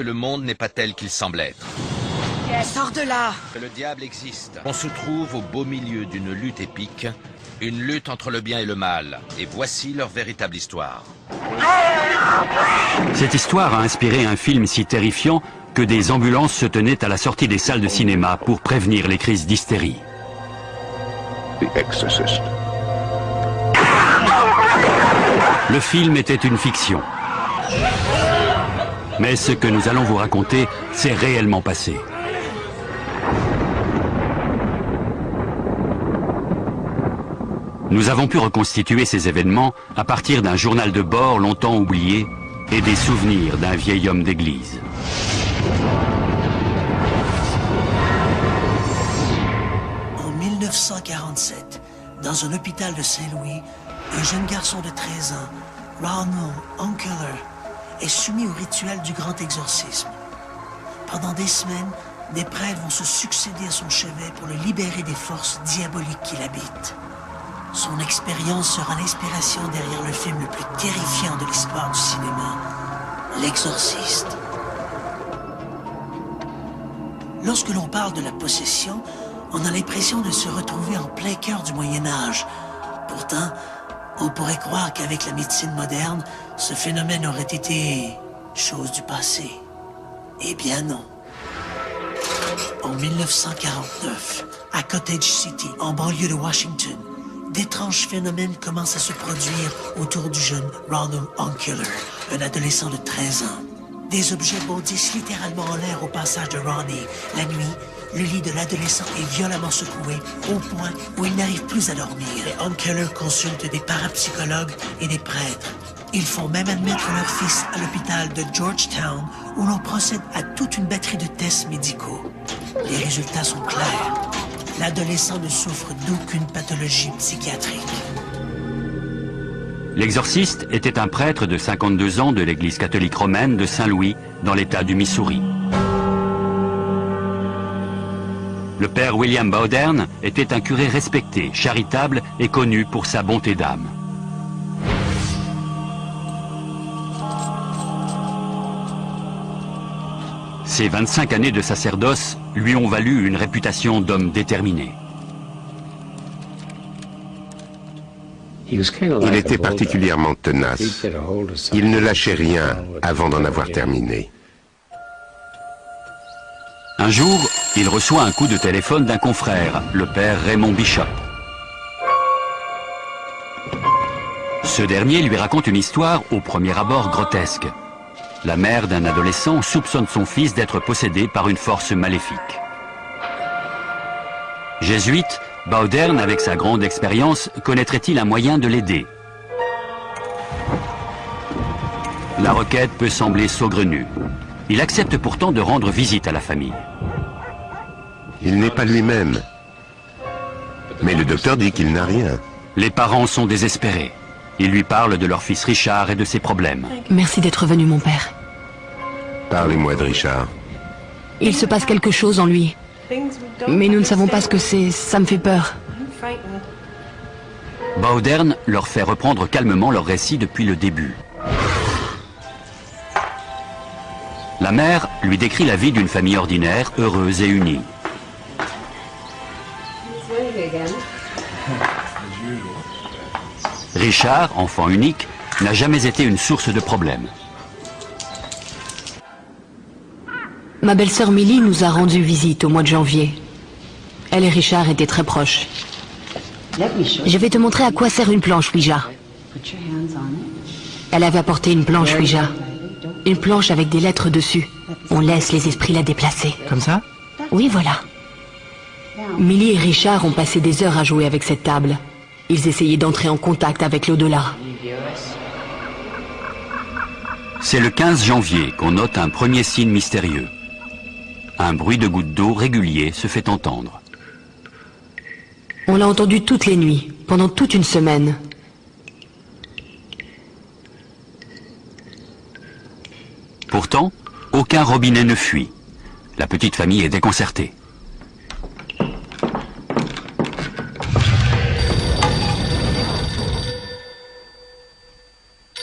Que le monde n'est pas tel qu'il semble être. Sors de là! Que le diable existe. On se trouve au beau milieu d'une lutte épique, une lutte entre le bien et le mal. Et voici leur véritable histoire. Cette histoire a inspiré un film si terrifiant que des ambulances se tenaient à la sortie des salles de cinéma pour prévenir les crises d'hystérie. The Exorcist. Le film était une fiction. Mais ce que nous allons vous raconter s'est réellement passé. Nous avons pu reconstituer ces événements à partir d'un journal de bord longtemps oublié et des souvenirs d'un vieil homme d'église. En 1947, dans un hôpital de Saint-Louis, un jeune garçon de 13 ans, Ronald Unkeler, est soumis au rituel du grand exorcisme. Pendant des semaines, des prêtres vont se succéder à son chevet pour le libérer des forces diaboliques qui l'habitent. Son expérience sera l'inspiration derrière le film le plus terrifiant de l'histoire du cinéma, L'Exorciste. Lorsque l'on parle de la possession, on a l'impression de se retrouver en plein cœur du Moyen-Âge. Pourtant, on pourrait croire qu'avec la médecine moderne, ce phénomène aurait été chose du passé. Eh bien non. En 1949, à Cottage City, en banlieue de Washington, d'étranges phénomènes commencent à se produire autour du jeune Ronald Unkeler, un adolescent de 13 ans. Des objets bondissent littéralement en l'air au passage de Ronnie. La nuit, le lit de l'adolescent est violemment secoué au point où il n'arrive plus à dormir. Les Unkeler consultent des parapsychologues et des prêtres. Ils font même admettre leur fils à l'hôpital de Georgetown où l'on procède à toute une batterie de tests médicaux. Les résultats sont clairs. L'adolescent ne souffre d'aucune pathologie psychiatrique. L'exorciste était un prêtre de 52 ans de l'église catholique romaine de Saint-Louis, dans l'État du Missouri. Le père William Bowdern était un curé respecté, charitable et connu pour sa bonté d'âme. Ses 25 années de sacerdoce lui ont valu une réputation d'homme déterminé. Il était particulièrement tenace. Il ne lâchait rien avant d'en avoir terminé. Un jour, il reçoit un coup de téléphone d'un confrère, le père Raymond Bishop. Ce dernier lui raconte une histoire au premier abord grotesque. La mère d'un adolescent soupçonne son fils d'être possédé par une force maléfique. Jésuite, Bowdern, avec sa grande expérience, connaîtrait-il un moyen de l'aider? La requête peut sembler saugrenue. Il accepte pourtant de rendre visite à la famille. Il n'est pas lui-même. Mais le docteur dit qu'il n'a rien. Les parents sont désespérés. Ils lui parlent de leur fils Richard et de ses problèmes. Merci d'être venu, mon père. Parlez-moi de Richard. Il se passe quelque chose en lui. Mais nous ne savons pas ce que c'est, ça me fait peur. Bowdern leur fait reprendre calmement leur récit depuis le début. La mère lui décrit la vie d'une famille ordinaire, heureuse et unie. Richard, enfant unique, n'a jamais été une source de problèmes. Ma belle-sœur Millie nous a rendu visite au mois de janvier. Elle et Richard étaient très proches. Je vais te montrer à quoi sert une planche Ouija. Elle avait apporté une planche Ouija. Une planche avec des lettres dessus. On laisse les esprits la déplacer. Comme ça? Oui, voilà. Millie et Richard ont passé des heures à jouer avec cette table. Ils essayaient d'entrer en contact avec l'au-delà. C'est le 15 janvier qu'on note un premier signe mystérieux. Un bruit de gouttes d'eau régulier se fait entendre. On l'a entendu toutes les nuits, pendant toute une semaine. Pourtant, aucun robinet ne fuit. La petite famille est déconcertée.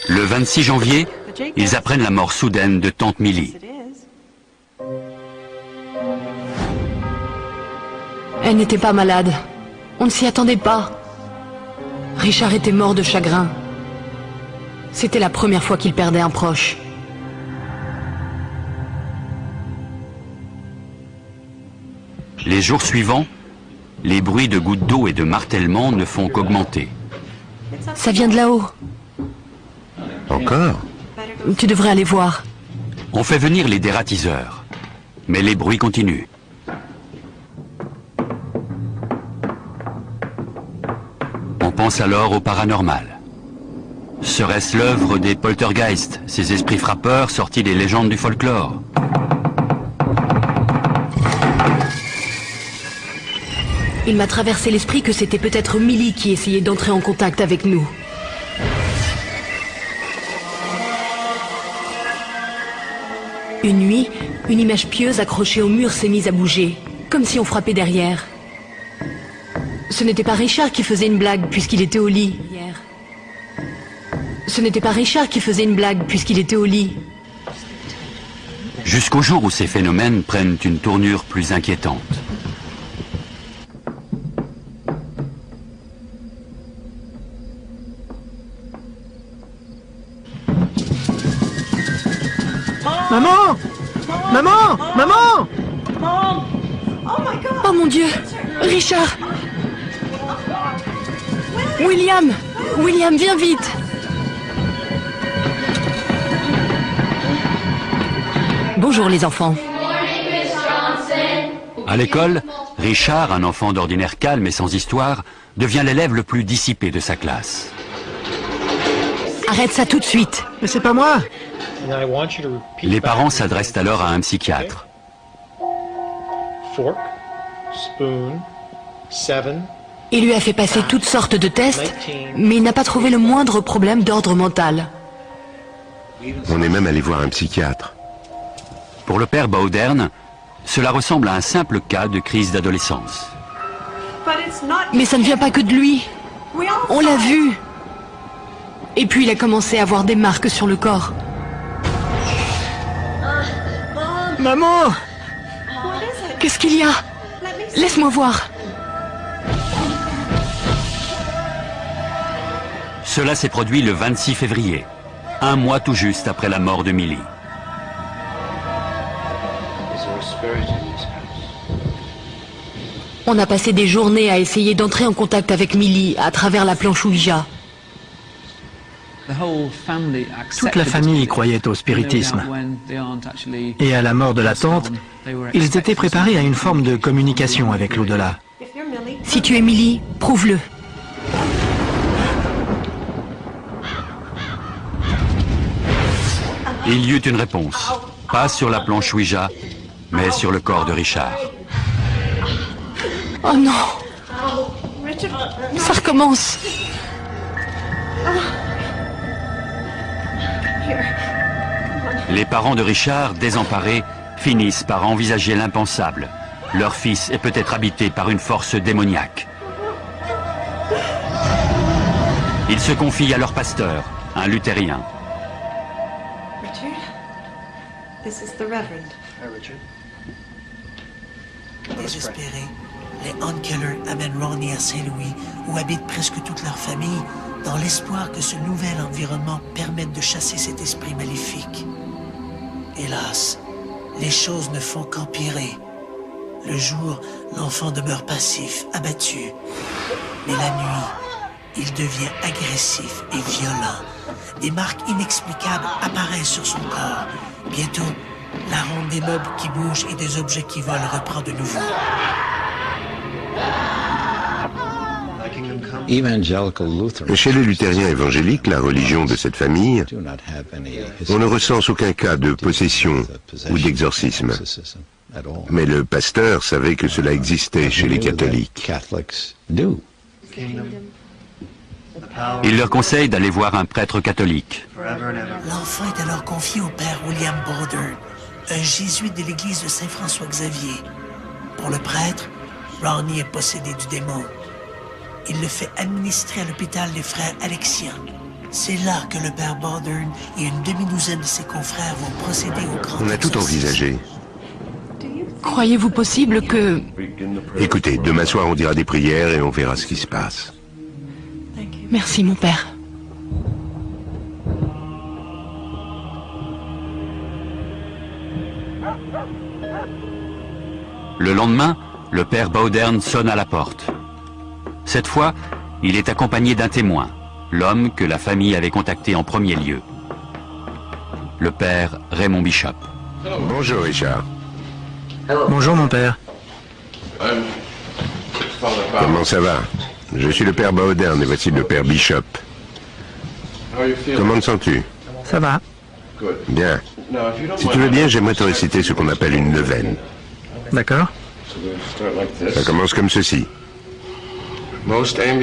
Le 26 janvier, ils apprennent la mort soudaine de tante Millie. Elle n'était pas malade. On ne s'y attendait pas. Richard était mort de chagrin. C'était la première fois qu'il perdait un proche. Les jours suivants, les bruits de gouttes d'eau et de martèlement ne font qu'augmenter. Ça vient de là-haut. Encore? Tu devrais aller voir. On fait venir les dératiseurs, mais les bruits continuent. On pense alors au paranormal. Serait-ce l'œuvre des poltergeists, ces esprits frappeurs sortis des légendes du folklore? Il m'a traversé l'esprit que c'était peut-être Millie qui essayait d'entrer en contact avec nous. Une nuit, une image pieuse accrochée au mur s'est mise à bouger, comme si on frappait derrière. Ce n'était pas Richard qui faisait une blague puisqu'il était au lit hier. Ce n'était pas Richard qui faisait une blague puisqu'il était au lit. Jusqu'au jour où ces phénomènes prennent une tournure plus inquiétante. Maman! Maman! Maman! Oh mon Dieu! Richard! William! William, viens vite! Bonjour les enfants. À l'école, Richard, un enfant d'ordinaire calme et sans histoire, devient l'élève le plus dissipé de sa classe. Arrête ça tout de suite! Mais c'est pas moi! Les parents s'adressent alors à un psychiatre. Fork, spoon, 7. Il lui a fait passer toutes sortes de tests, mais il n'a pas trouvé le moindre problème d'ordre mental. On est même allé voir un psychiatre. Pour le père Bowdern, cela ressemble à un simple cas de crise d'adolescence. Mais ça ne vient pas que de lui. On l'a vu. Et puis il a commencé à avoir des marques sur le corps. Maman! Qu'est-ce qu'il y a? Laisse-moi voir. Cela s'est produit le 26 février, un mois tout juste après la mort de Millie. On a passé des journées à essayer d'entrer en contact avec Millie à travers la planche Ouija. Toute la famille croyait au spiritisme. Et à la mort de la tante, ils étaient préparés à une forme de communication avec l'au-delà. Si tu es Millie, prouve-le. Il y eut une réponse, pas sur la planche Ouija, mais sur le corps de Richard. Oh non! Ça recommence! Les parents de Richard, désemparés, finissent par envisager l'impensable. Leur fils est peut-être habité par une force démoniaque. Ils se confient à leur pasteur, un luthérien. Désespérés, les Hunt-Killer amènent Ronnie à Saint-Louis, où habite presque toute leur famille, dans l'espoir que ce nouvel environnement permette de chasser cet esprit maléfique. Hélas, les choses ne font qu'empirer. Le jour, l'enfant demeure passif, abattu. Mais la nuit, il devient agressif et violent. Des marques inexplicables apparaissent sur son corps. Bientôt, la ronde des meubles qui bougent et des objets qui volent reprend de nouveau. Chez les luthériens évangéliques, la religion de cette famille, on ne recense aucun cas de possession ou d'exorcisme. Mais le pasteur savait que cela existait chez les catholiques. Il leur conseille d'aller voir un prêtre catholique. L'enfant est alors confié au père William Bowdern, un jésuite de l'église de Saint-François-Xavier. Pour le prêtre, Ronnie est possédé du démon. Il le fait administrer à l'hôpital des frères Alexiens. C'est là que le père Bowdern et une demi-douzaine de ses confrères vont procéder au grand On a tout exorcisme. envisagé. Croyez-vous possible que... Écoutez, demain soir on dira des prières et on verra ce qui se passe. Merci, mon père. Le lendemain, le père Bowdern sonne à la porte. Cette fois, il est accompagné d'un témoin, l'homme que la famille avait contacté en premier lieu. Le père Raymond Bishop. Bonjour Richard. Bonjour mon père. Comment ça va? Je suis le père Bowdern et voici le père Bishop. Comment te sens-tu? Ça va. Bien. Si tu veux bien, j'aimerais te réciter ce qu'on appelle une neuvaine. D'accord. Ça commence comme ceci.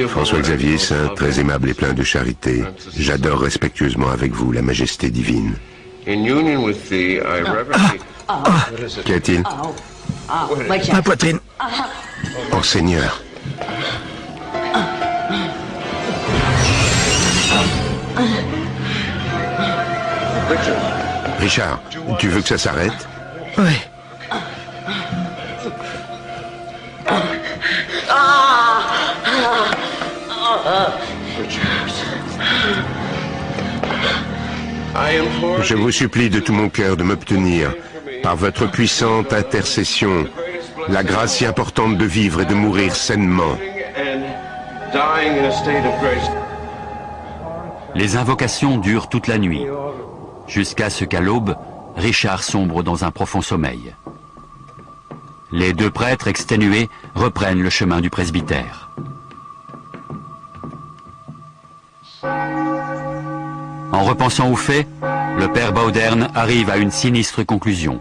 François-Xavier Saint, très aimable et plein de charité, j'adore respectueusement avec vous la majesté divine. Qu'y a-t-il? Ma poitrine. Oh Seigneur. Richard, tu veux que ça s'arrête? Oui. Je vous supplie de tout mon cœur de m'obtenir, par votre puissante intercession, la grâce si importante de vivre et de mourir sainement. Les invocations durent toute la nuit, jusqu'à ce qu'à l'aube, Richard sombre dans un profond sommeil. Les deux prêtres exténués reprennent le chemin du presbytère. En repensant aux faits, le père Bowdern arrive à une sinistre conclusion.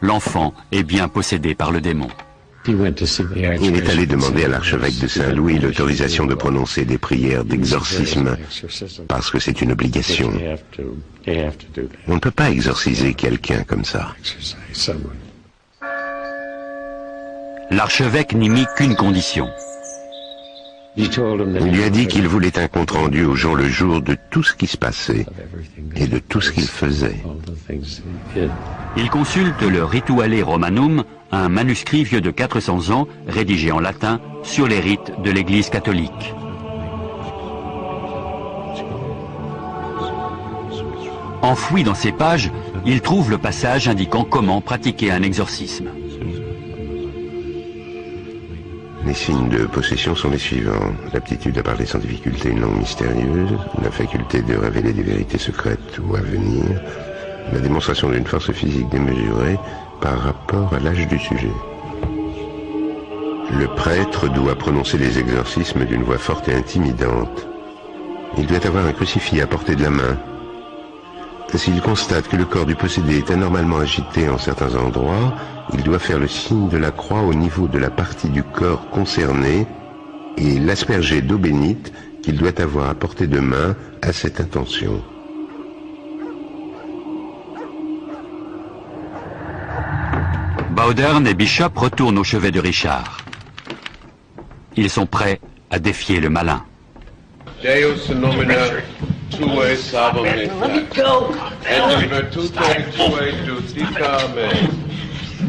L'enfant est bien possédé par le démon. Il est allé demander à l'archevêque de Saint-Louis l'autorisation de prononcer des prières d'exorcisme, parce que c'est une obligation. On ne peut pas exorciser quelqu'un comme ça. L'archevêque n'y mit qu'une condition. Il lui a dit qu'il voulait un compte-rendu au jour le jour de tout ce qui se passait et de tout ce qu'il faisait. Il consulte le Rituale Romanum, un manuscrit vieux de 400 ans, rédigé en latin, sur les rites de l'Église catholique. Enfoui dans ces pages, il trouve le passage indiquant comment pratiquer un exorcisme. Les signes de possession sont les suivants. L'aptitude à parler sans difficulté une langue mystérieuse, la faculté de révéler des vérités secrètes ou à venir, la démonstration d'une force physique démesurée par rapport à l'âge du sujet. Le prêtre doit prononcer les exorcismes d'une voix forte et intimidante. Il doit avoir un crucifix à portée de la main. S'il constate que le corps du possédé est anormalement agité en certains endroits, il doit faire le signe de la croix au niveau de la partie du corps concernée et l'asperger d'eau bénite qu'il doit avoir à portée de main à cette intention. Bowdern et Bishop retournent au chevet de Richard. Ils sont prêts à défier le malin. Deus nomina tuae salvum me. Et virtute tuae judica me.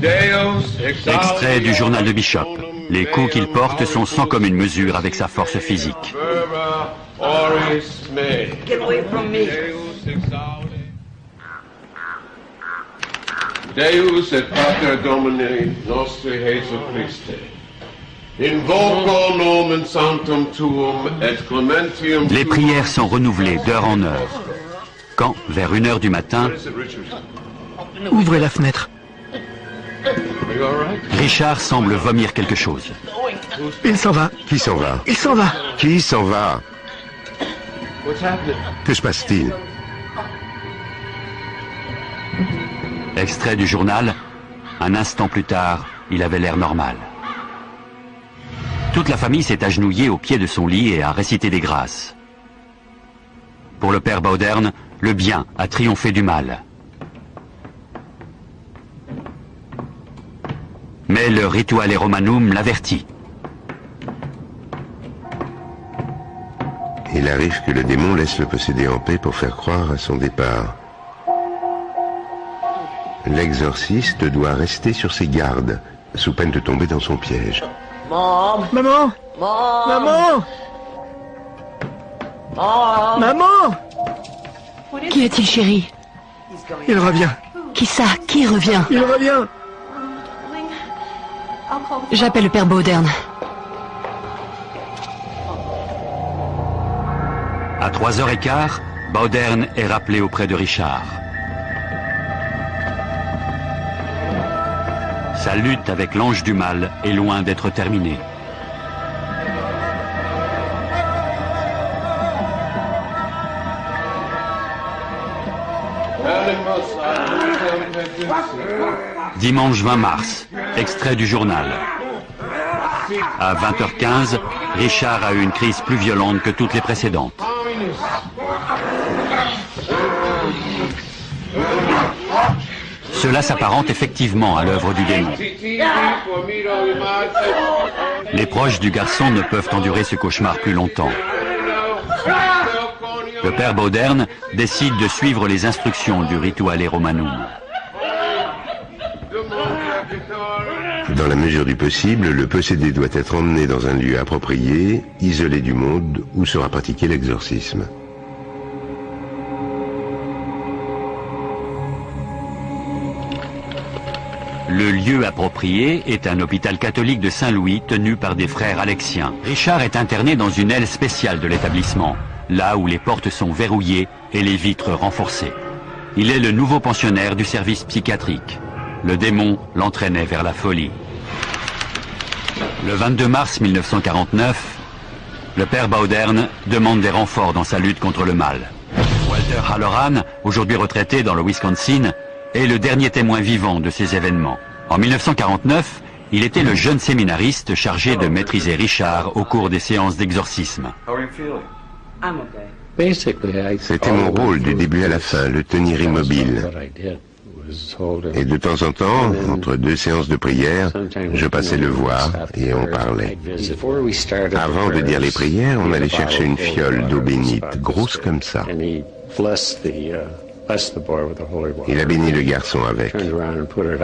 Deus Extrait du journal de Bishop. Les coups qu'il porte sont sans commune mesure avec sa force physique. Get away from me. Deus et Pater Domini nostri Jesu Christe. Invoco nomen sanctum tuum et clementium. Les prières sont renouvelées d'heure en heure. Quand, vers 1h du matin, Ouvrez la fenêtre. Richard semble vomir quelque chose. Il s'en va. Qui s'en va? Il s'en va. Qui s'en va? Que se passe-t-il? Extrait du journal. Un instant plus tard, il avait l'air normal. Toute la famille s'est agenouillée au pied de son lit et a récité des grâces. Pour le père Bowdern, le bien a triomphé du mal. Mais le Rituale Romanum l'avertit. Il arrive que le démon laisse le possédé en paix pour faire croire à son départ. L'exorciste doit rester sur ses gardes sous peine de tomber dans son piège. Maman! Maman! Maman! Qu'y a-t-il, chérie? Il revient. Qui ça? Qui revient? Il revient. J'appelle le père Bowdern. À 3h15, Bowdern est rappelé auprès de Richard. Sa lutte avec l'ange du mal est loin d'être terminée. Dimanche 20 mars, extrait du journal. À 20h15, Richard a eu une crise plus violente que toutes les précédentes. Cela s'apparente effectivement à l'œuvre du démon. Les proches du garçon ne peuvent endurer ce cauchemar plus longtemps. Le père Bowdern décide de suivre les instructions du Rituale Romanum. Dans la mesure du possible, le possédé doit être emmené dans un lieu approprié, isolé du monde, où sera pratiqué l'exorcisme. Le lieu approprié est un hôpital catholique de Saint-Louis tenu par des frères alexiens. Richard est interné dans une aile spéciale de l'établissement, là où les portes sont verrouillées et les vitres renforcées. Il est le nouveau pensionnaire du service psychiatrique. Le démon l'entraînait vers la folie. Le 22 mars 1949, le père Bowdern demande des renforts dans sa lutte contre le mal. Walter Halloran, aujourd'hui retraité dans le Wisconsin, est le dernier témoin vivant de ces événements. En 1949, il était le jeune séminariste chargé de maîtriser Richard au cours des séances d'exorcisme. C'était mon rôle du début à la fin, le tenir immobile. Et de temps en temps, entre deux séances de prière, je passais le voir et on parlait. Avant de dire les prières, on allait chercher une fiole d'eau bénite, grosse comme ça. Il a béni le garçon avec.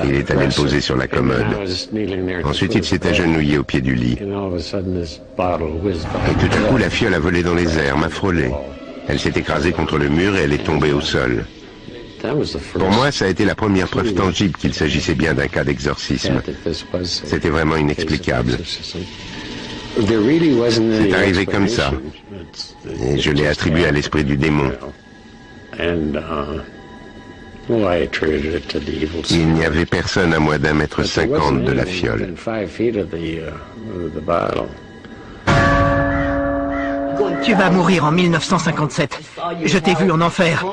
Il est allé le poser sur la commode. Ensuite, il s'est agenouillé au pied du lit. Et tout à coup, la fiole a volé dans les airs, m'a frôlé. Elle s'est écrasée contre le mur et elle est tombée au sol. Pour moi, ça a été la première preuve tangible qu'il s'agissait bien d'un cas d'exorcisme. C'était vraiment inexplicable. C'est arrivé comme ça. Et je l'ai attribué à l'esprit du démon. Il n'y avait personne à moins d'1,50 m de la fiole. Tu vas mourir en 1957. Je t'ai vu en enfer.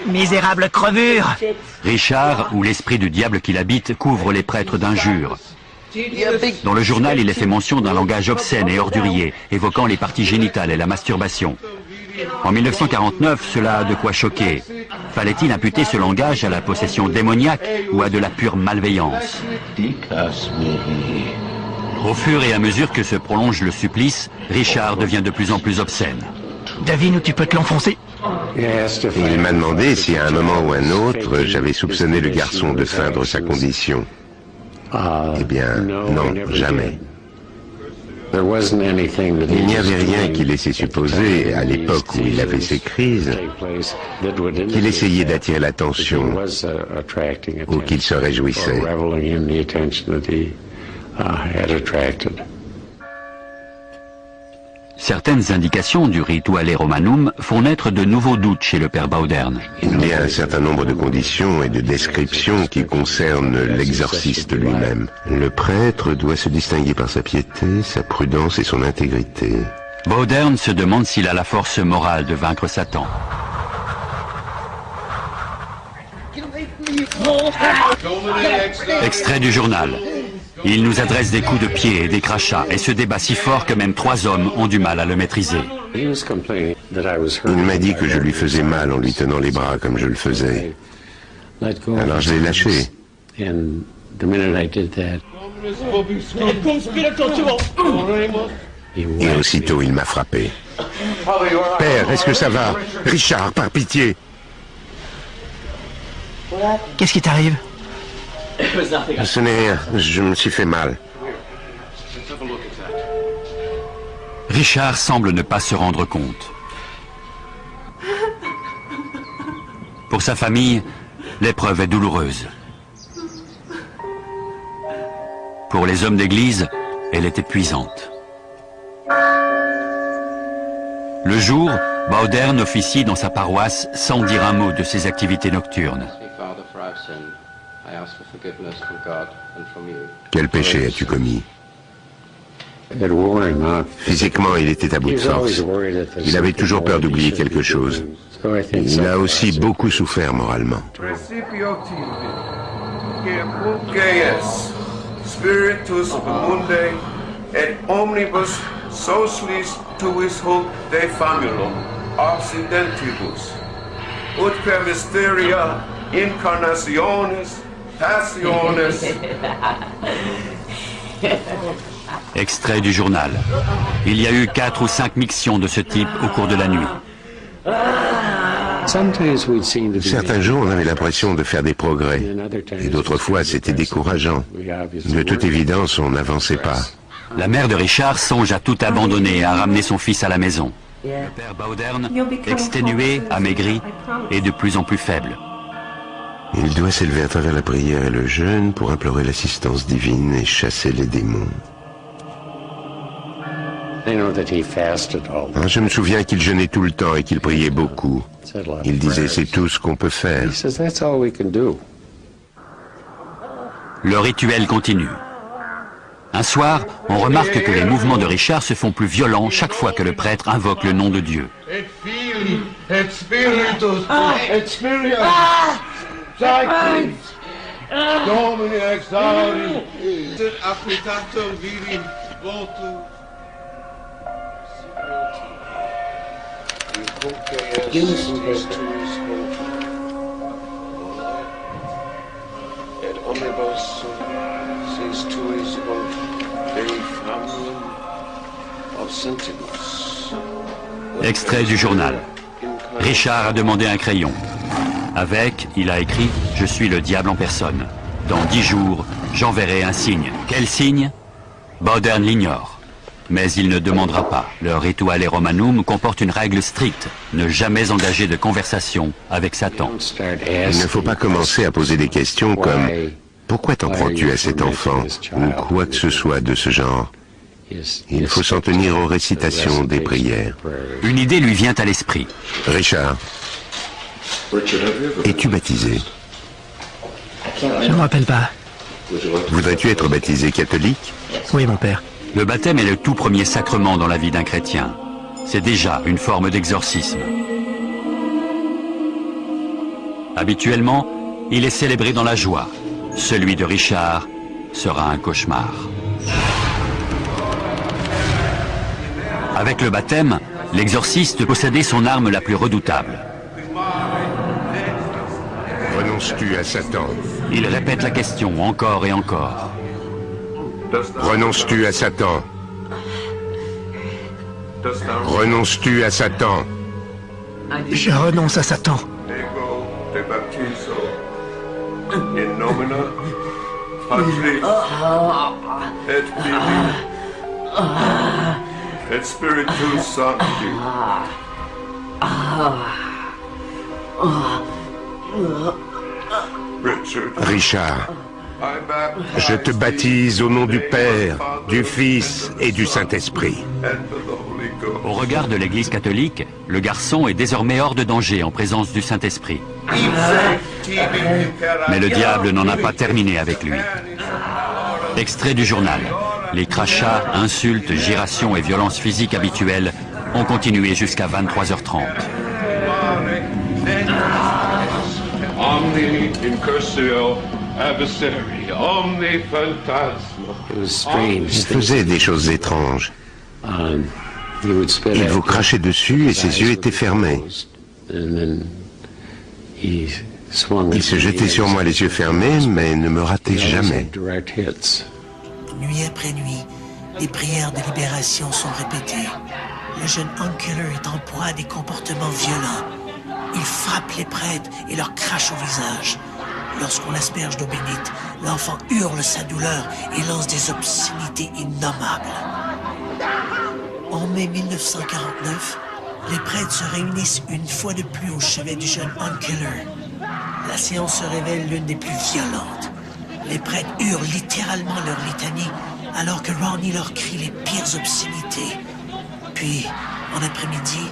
Misérable crevure. Richard, ou l'esprit du diable qui l'habite, couvre les prêtres d'injures. Dans le journal, il est fait mention d'un langage obscène et ordurier, évoquant les parties génitales et la masturbation. En 1949, cela a de quoi choquer. Fallait-il imputer ce langage à la possession démoniaque ou à de la pure malveillance? Au fur et à mesure que se prolonge le supplice, Richard devient de plus en plus obscène. Devine où tu peux te l'enfoncer. Il m'a demandé si à un moment ou un autre, j'avais soupçonné le garçon de feindre sa condition. Eh bien, non, jamais. Il n'y avait rien qui laissait supposer, à l'époque où il avait ses crises, qu'il essayait d'attirer l'attention ou qu'il se réjouissait. Certaines indications du Rituale Romanum font naître de nouveaux doutes chez le père Bowdern. Il y a un certain nombre de conditions et de descriptions qui concernent l'exorciste lui-même. Le prêtre doit se distinguer par sa piété, sa prudence et son intégrité. Bowdern se demande s'il a la force morale de vaincre Satan. Extrait du journal. Il nous adresse des coups de pied et des crachats et se débat si fort que même 3 hommes ont du mal à le maîtriser. Il m'a dit que je lui faisais mal en lui tenant les bras comme je le faisais. Alors je l'ai lâché. Et aussitôt il m'a frappé. Père, est-ce que ça va? Richard, par pitié. Qu'est-ce qui t'arrive? Ce n'est rien, je me suis fait mal. Richard semble ne pas se rendre compte. Pour sa famille, l'épreuve est douloureuse. Pour les hommes d'église, elle est épuisante. Le jour, Baudern officie dans sa paroisse sans dire un mot de ses activités nocturnes. Quel péché as-tu commis? Physiquement, il était à bout de force. Il avait toujours peur d'oublier quelque chose. Il a aussi beaucoup souffert moralement. Spiritus Mundi et omnibus socialis tuis hoc de famulum occidentibus ut per mysteria incarnationis passiones. Extrait du journal. Il y a eu 4 ou 5 mictions de ce type au cours de la nuit. Certains jours, on avait l'impression de faire des progrès, et d'autres fois, c'était décourageant. De toute évidence, on n'avançait pas. La mère de Richard songe à tout abandonner et à ramener son fils à la maison. Le père Baudern, exténué, amaigri et de plus en plus faible. Il doit s'élever à travers la prière et le jeûne pour implorer l'assistance divine et chasser les démons. Je me souviens qu'il jeûnait tout le temps et qu'il priait beaucoup. Il disait, c'est tout ce qu'on peut faire. Le rituel continue. Un soir, on remarque que les mouvements de Richard se font plus violents chaque fois que le prêtre invoque le nom de Dieu. Extrait du journal. Richard a demandé un crayon. Avec, il a écrit « Je suis le diable en personne. Dans 10 jours, j'enverrai un signe. » Quel signe? Baudern l'ignore. Mais il ne demandera pas. Le Rituale Romanum comporte une règle stricte. Ne jamais engager de conversation avec Satan. Il ne faut pas commencer à poser des questions comme « Pourquoi t'en prends-tu à cet enfant ?» ou quoi que ce soit de ce genre. Il faut s'en tenir aux récitations des prières. Une idée lui vient à l'esprit. Richard, es-tu baptisé? Je ne me rappelle pas. Voudrais-tu être baptisé catholique? Oui, mon père. Le baptême est le tout premier sacrement dans la vie d'un chrétien. C'est déjà une forme d'exorcisme. Habituellement, il est célébré dans la joie. Celui de Richard sera un cauchemar. Avec le baptême, l'exorciste possédait son arme la plus redoutable. Renonces-tu à Satan? Il répète la question encore et encore. Renonces-tu à Satan? Renonces-tu à Satan? Je renonce à Satan. In nomine Patris et Filii et Spiritus Sancti. Richard, je te baptise au nom du Père, du Fils et du Saint-Esprit. Au regard de l'Église catholique, le garçon est désormais hors de danger en présence du Saint-Esprit. Mais le diable n'en a pas terminé avec lui. Extrait du journal. Les crachats, insultes, girations et violences physiques habituelles ont continué jusqu'à 23h30. Il faisait des choses étranges. Il vous crachait dessus et ses yeux étaient fermés. Il se jetait sur moi les yeux fermés, mais ne me ratait jamais. Nuit après nuit, les prières de libération sont répétées. Le jeune Unkeler est en proie à des comportements violents. Il frappe les prêtres et leur crache au visage. Lorsqu'on l'asperge d'eau bénite, l'enfant hurle sa douleur et lance des obscénités innommables. En mai 1949, les prêtres se réunissent une fois de plus au chevet du jeune Unkiller. La séance se révèle l'une des plus violentes. Les prêtres hurlent littéralement leur litanie, alors que Ronnie leur crie les pires obscénités. Puis, en après-midi,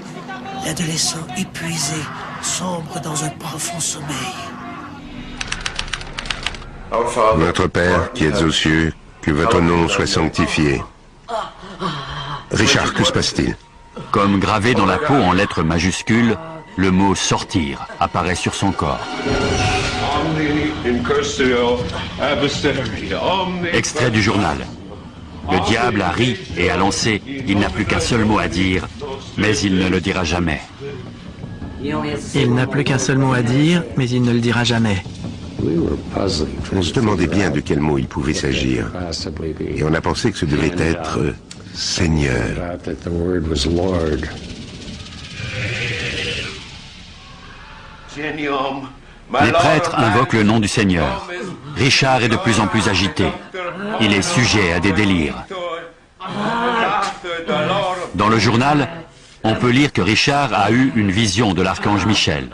l'adolescent épuisé sombre dans un profond sommeil. Notre Père, qui êtes aux cieux, que votre nom soit sanctifié. Richard, que se passe-t-il? Comme gravé dans la peau en lettres majuscules, le mot « sortir » apparaît sur son corps. Extrait du journal. Le diable a ri et a lancé « Il n'a plus qu'un seul mot à dire, mais il ne le dira jamais. » Il n'a plus qu'un seul mot à dire, mais il ne le dira jamais. On se demandait bien de quel mot il pouvait s'agir. Et on a pensé que ce devait être Seigneur. Les prêtres invoquent le nom du Seigneur. Richard est de plus en plus agité. Il est sujet à des délires. Dans le journal, on peut lire que Richard a eu une vision de l'archange Michel.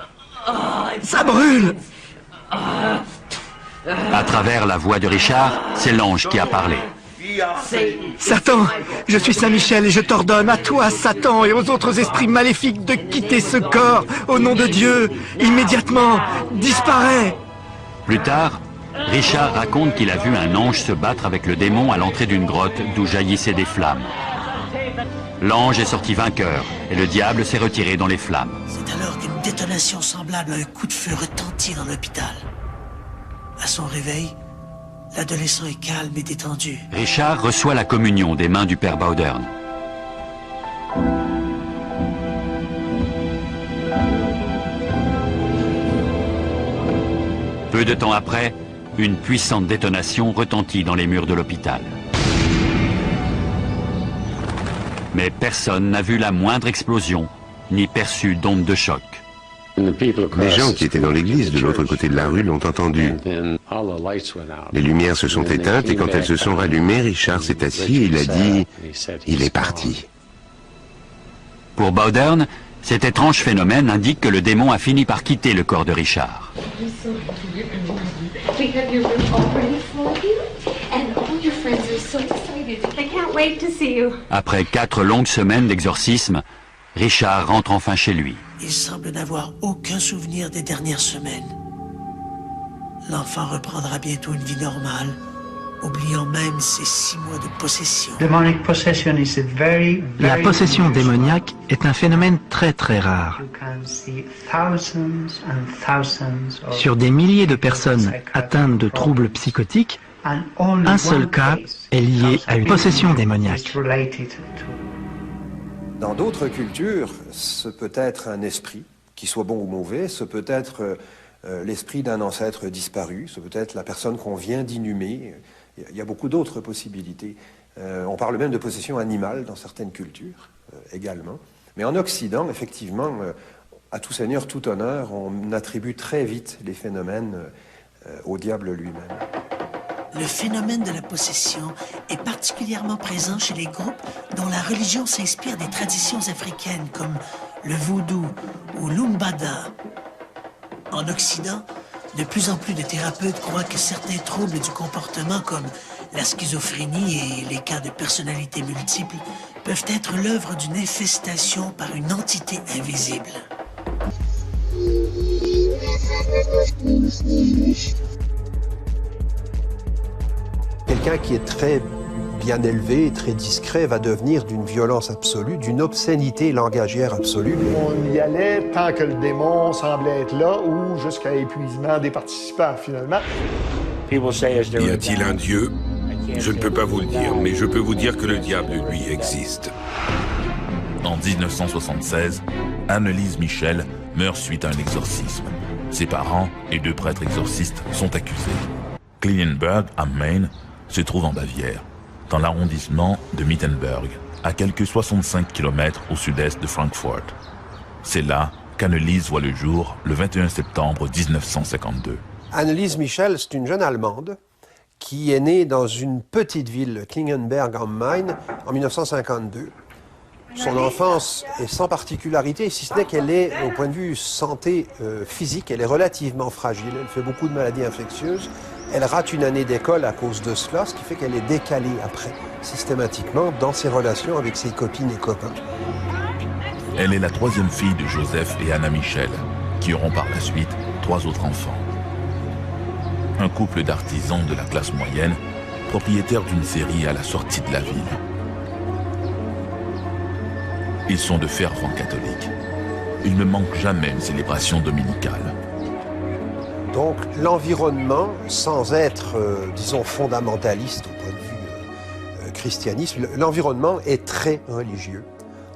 Ça brûle! À travers la voix de Richard, c'est l'ange qui a parlé. Satan, je suis Saint Michel et je t'ordonne à toi, Satan, et aux autres esprits maléfiques de quitter ce corps, au nom de Dieu, immédiatement, disparais. Plus tard, Richard raconte qu'il a vu un ange se battre avec le démon à l'entrée d'une grotte d'où jaillissaient des flammes. L'ange est sorti vainqueur et le diable s'est retiré dans les flammes. C'est alors qu'une détonation semblable à un coup de feu retentit dans l'hôpital. À son réveil, l'adolescent est calme et détendu. Richard reçoit la communion des mains du père Bowdern. Peu de temps après, une puissante détonation retentit dans les murs de l'hôpital. Mais personne n'a vu la moindre explosion, ni perçu d'onde de choc. Les gens qui étaient dans l'église de l'autre côté de la rue l'ont entendu. Les lumières se sont éteintes et quand elles se sont rallumées, Richard s'est assis et il a dit « Il est parti ». Pour Bowdern, cet étrange phénomène indique que le démon a fini par quitter le corps de Richard. Après 4 longues semaines d'exorcisme, Richard rentre enfin chez lui. Il semble n'avoir aucun souvenir des dernières semaines. L'enfant reprendra bientôt une vie normale, oubliant même ses 6 mois de possession. La possession démoniaque est un phénomène très très rare. Sur des milliers de personnes atteintes de troubles psychotiques, un seul cas est lié à une possession démoniaque. Dans d'autres cultures, ce peut être un esprit, qui soit bon ou mauvais, ce peut être l'esprit d'un ancêtre disparu, ce peut être la personne qu'on vient d'inhumer. Il y a beaucoup d'autres possibilités. On parle même de possession animale dans certaines cultures également. Mais en Occident, effectivement, à tout seigneur, tout honneur, on attribue très vite les phénomènes au diable lui-même. Le phénomène de la possession est particulièrement présent chez les groupes dont la religion s'inspire des traditions africaines comme le vaudou ou l'umbada. En Occident, de plus en plus de thérapeutes croient que certains troubles du comportement comme la schizophrénie et les cas de personnalité multiple peuvent être l'œuvre d'une infestation par une entité invisible. Quelqu'un qui est très bien élevé, très discret, va devenir d'une violence absolue, d'une obscénité langagière absolue. On y allait tant que le démon semblait être là ou jusqu'à épuisement des participants, finalement. Y a-t-il un Dieu? Je ne peux pas vous le dire, mais je peux vous dire que le diable, lui, existe. En 1976, Annelise Michel meurt suite à un exorcisme. Ses parents et 2 prêtres exorcistes sont accusés. Klingenberg, am Main, se trouve en Bavière, dans l'arrondissement de Mittenberg, à quelques 65 km au sud-est de Francfort. C'est là qu'Annelise voit le jour le 21 septembre 1952. Anneliese Michel, c'est une jeune Allemande qui est née dans une petite ville, Klingenberg am Main, en 1952. Son enfance est sans particularité, si ce n'est qu'elle est, au point de vue santé physique, elle est relativement fragile. Elle fait beaucoup de maladies infectieuses. Elle rate une année d'école à cause de cela, ce qui fait qu'elle est décalée après, systématiquement, dans ses relations avec ses copines et copains. Elle est la troisième fille de Joseph et Anna Michel, qui auront par la suite 3 autres enfants. Un couple d'artisans de la classe moyenne, propriétaires d'une scierie à la sortie de la ville. Ils sont de fervents catholiques. Il ne manque jamais une célébration dominicale. Donc l'environnement, sans être, disons, fondamentaliste au point de vue christianisme, l'environnement est très religieux.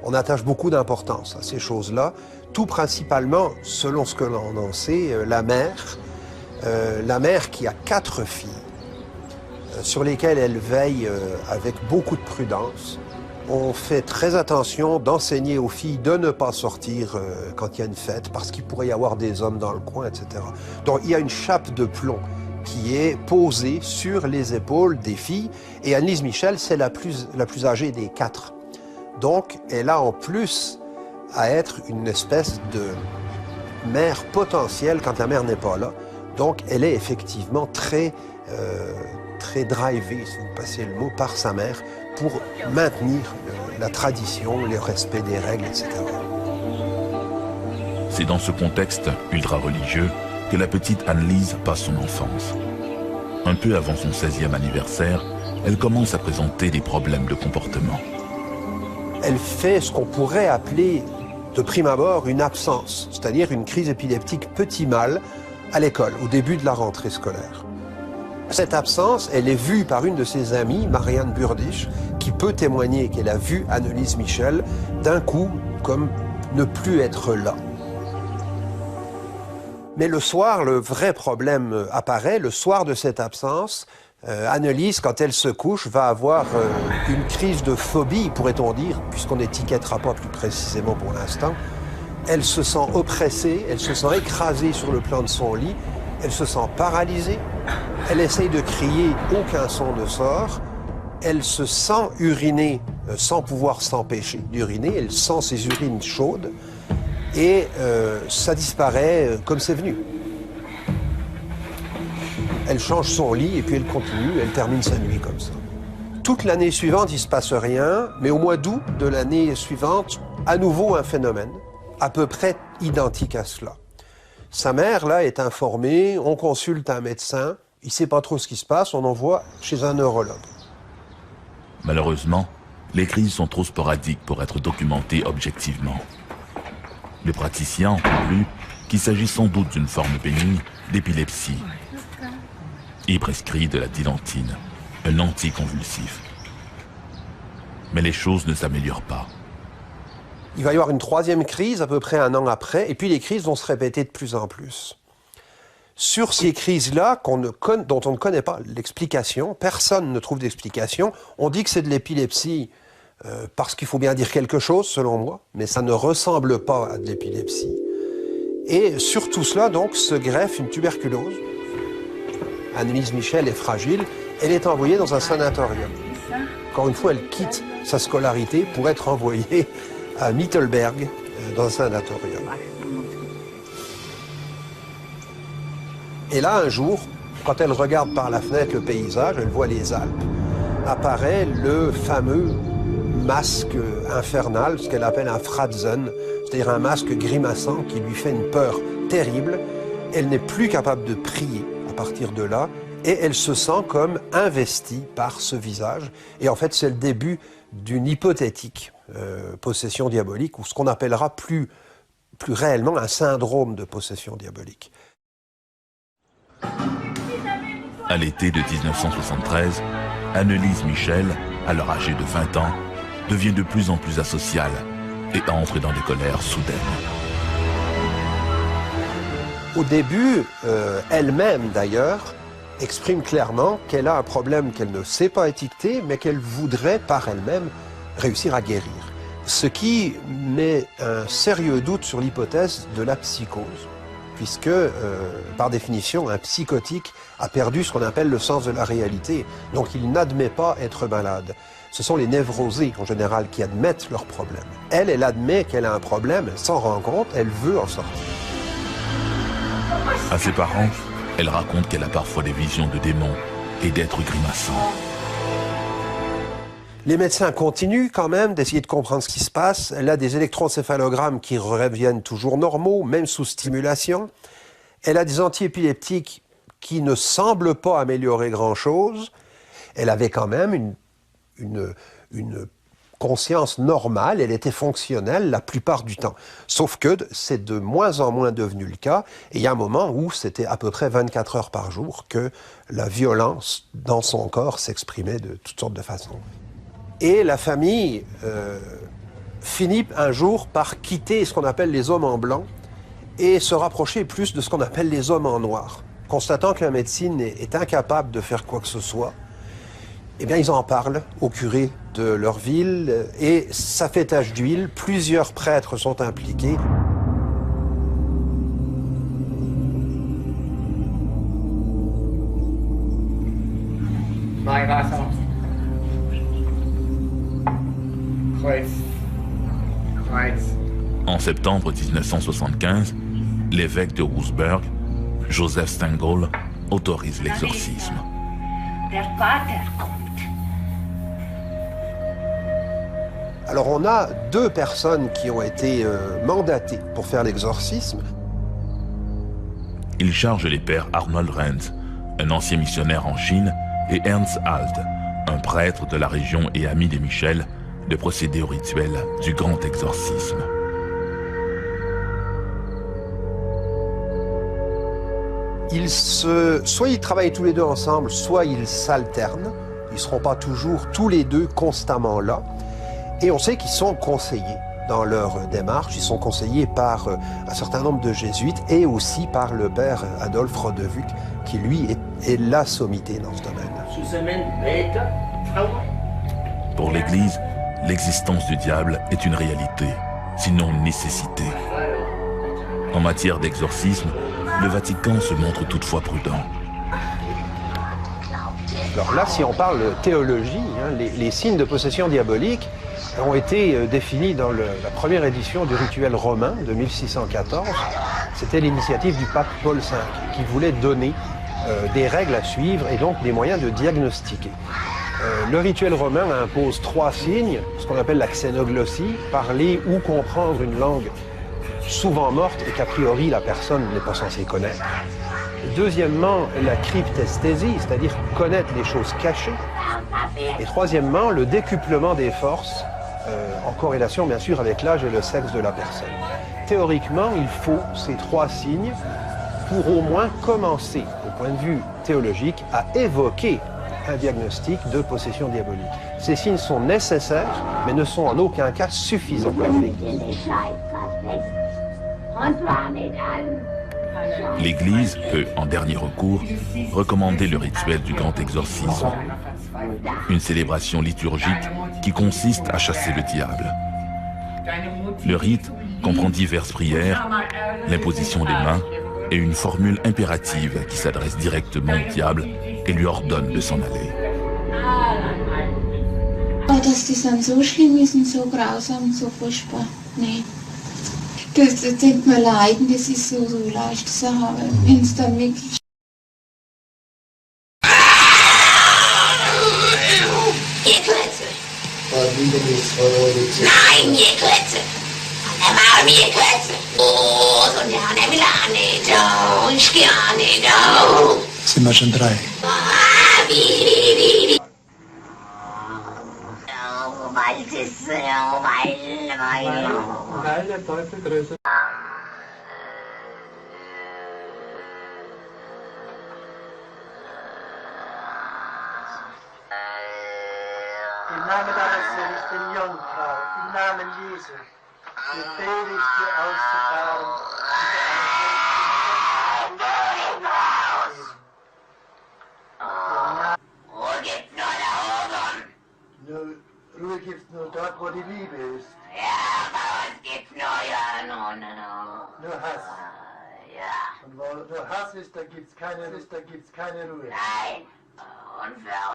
On attache beaucoup d'importance à ces choses-là, tout principalement, selon ce que l'on en sait, la mère qui a 4 filles, sur lesquelles elle veille avec beaucoup de prudence. On fait très attention d'enseigner aux filles de ne pas sortir quand il y a une fête, parce qu'il pourrait y avoir des hommes dans le coin, etc. Donc il y a une chape de plomb qui est posée sur les épaules des filles, et Anneliese Michel, c'est la plus âgée des 4. Donc elle a en plus à être une espèce de mère potentielle quand la mère n'est pas là. Donc elle est effectivement très drivée, si vous passez le mot, par sa mère, pour maintenir la tradition, le respect des règles, etc. C'est dans ce contexte ultra-religieux que la petite Anneliese passe son enfance. Un peu avant son 16e anniversaire, elle commence à présenter des problèmes de comportement. Elle fait ce qu'on pourrait appeler, de prime abord, une absence, c'est-à-dire une crise épileptique petit mal à l'école, au début de la rentrée scolaire. Cette absence, elle est vue par une de ses amies, Marianne Burdisch, qui peut témoigner qu'elle a vu Anneliese Michel d'un coup comme ne plus être là. Mais le soir, le vrai problème apparaît. Le soir de cette absence, Anneliese, quand elle se couche, va avoir une crise de phobie, pourrait-on dire, puisqu'on n'étiquettera pas plus précisément pour l'instant. Elle se sent oppressée, elle se sent écrasée sur le plan de son lit, elle se sent paralysée, elle essaye de crier, aucun son ne sort, elle se sent uriner sans pouvoir s'empêcher d'uriner, elle sent ses urines chaudes, et ça disparaît comme c'est venu. Elle change son lit et puis elle continue, elle termine sa nuit comme ça. Toute l'année suivante, il ne se passe rien, mais au mois d'août de l'année suivante, à nouveau un phénomène, à peu près identique à cela. Sa mère, là, est informée, on consulte un médecin, il ne sait pas trop ce qui se passe, on envoie chez un neurologue. Malheureusement, les crises sont trop sporadiques pour être documentées objectivement. Le praticien conclut qu'il s'agit sans doute d'une forme bénigne d'épilepsie. Il prescrit de la dilantine, un anticonvulsif. Mais les choses ne s'améliorent pas. Il va y avoir une 3e crise à peu près 1 an après, et puis les crises vont se répéter de plus en plus. Sur ces crises-là, dont on ne connaît pas l'explication, personne ne trouve d'explication, on dit que c'est de l'épilepsie parce qu'il faut bien dire quelque chose, selon moi, mais ça ne ressemble pas à de l'épilepsie. Et sur tout cela, donc, se greffe une tuberculose. Anneliese Michel est fragile, elle est envoyée dans un sanatorium. Encore une fois, elle quitte sa scolarité pour être envoyée à Mittelberg, dans un sanatorium. Et là, un jour, quand elle regarde par la fenêtre le paysage, elle voit les Alpes, apparaît le fameux masque infernal, ce qu'elle appelle un Fratzen, c'est-à-dire un masque grimaçant qui lui fait une peur terrible. Elle n'est plus capable de prier à partir de là, et elle se sent comme investie par ce visage. Et en fait, c'est le début d'une hypothétique possession diabolique, ou ce qu'on appellera plus réellement un syndrome de possession diabolique. À l'été de 1973, Anneliese Michel, alors âgée de 20 ans, devient de plus en plus asociale et entre dans des colères soudaines. Au début, elle-même d'ailleurs, exprime clairement qu'elle a un problème qu'elle ne sait pas étiqueter, mais qu'elle voudrait par elle-même réussir à guérir. Ce qui met un sérieux doute sur l'hypothèse de la psychose. puisque, par définition, un psychotique a perdu ce qu'on appelle le sens de la réalité. Donc il n'admet pas être malade. Ce sont les névrosés, en général, qui admettent leurs problèmes. Elle admet qu'elle a un problème, elle s'en rend compte, elle veut en sortir. À ses parents, elle raconte qu'elle a parfois des visions de démons et d'êtres grimaçants. Les médecins continuent quand même d'essayer de comprendre ce qui se passe. Elle a des électroencéphalogrammes qui reviennent toujours normaux, même sous stimulation. Elle a des antiépileptiques qui ne semblent pas améliorer grand-chose. Elle avait quand même une conscience normale, elle était fonctionnelle la plupart du temps. Sauf que c'est de moins en moins devenu le cas. Et il y a un moment où c'était à peu près 24 heures par jour que la violence dans son corps s'exprimait de toutes sortes de façons. Et la famille finit un jour par quitter ce qu'on appelle les hommes en blanc et se rapprocher plus de ce qu'on appelle les hommes en noir. Constatant que la médecine est incapable de faire quoi que ce soit, eh bien ils en parlent au curé de leur ville et ça fait tache d'huile. Plusieurs prêtres sont impliqués. En septembre 1975, l'évêque de Roosburg, Joseph Stengel, autorise l'exorcisme. Alors on a 2 personnes qui ont été mandatées pour faire l'exorcisme. Il charge les pères Arnold Renz, un ancien missionnaire en Chine, et Ernst Alt, un prêtre de la région et ami des Michel, de procéder au rituel du grand exorcisme. Soit ils travaillent tous les 2 ensemble, soit ils s'alternent. Ils ne seront pas toujours tous les 2 constamment là. Et on sait qu'ils sont conseillés dans leur démarche. Ils sont conseillés par un certain nombre de jésuites et aussi par le père Adolphe Rodewijk, qui lui est la sommité dans ce domaine. Pour l'Église, l'existence du diable est une réalité, sinon une nécessité. En matière d'exorcisme, le Vatican se montre toutefois prudent. Alors là, si on parle théologie, les signes de possession diabolique ont été définis dans la première édition du rituel romain de 1614. C'était l'initiative du pape Paul V qui voulait donner des règles à suivre et donc des moyens de diagnostiquer. Le rituel romain impose 3 signes, ce qu'on appelle la xénoglossie, parler ou comprendre une langue souvent morte et qu'a priori la personne n'est pas censée connaître. Deuxièmement, la cryptesthésie, c'est-à-dire connaître des choses cachées. Et troisièmement, le décuplement des forces, en corrélation bien sûr avec l'âge et le sexe de la personne. Théoriquement, il faut ces 3 signes pour au moins commencer, au point de vue théologique, à évoquer un diagnostic de possession diabolique. Ces signes sont nécessaires, mais ne sont en aucun cas suffisants. L'Église peut, en dernier recours, recommander le rituel du grand exorcisme, une célébration liturgique qui consiste à chasser le diable. Le rite comprend diverses prières, l'imposition des mains et une formule impérative qui s'adresse directement au diable et lui ordonne de s'en aller. Oh, dass die dann so schlimm ist und so grausam, so furchtbar. Nee. Das tut mir leid, das ist so leicht zu haben, wenn es dann wirklich... Nein, je Klötze! Mal je Klötze! Oh, so eine Milane, da, ich gerne, da! Sind wir schon 3? Weil der Teufel größer. Im Namen deines Sohnes, den Jungfrau, im Namen Jesu, befehle ich dir auszufahren. Ruhe gibt's nur dort, wo die Liebe ist. Ja, bei uns gibt's nur, ja, no. Nur Hass. Ja. Nein! Unfair!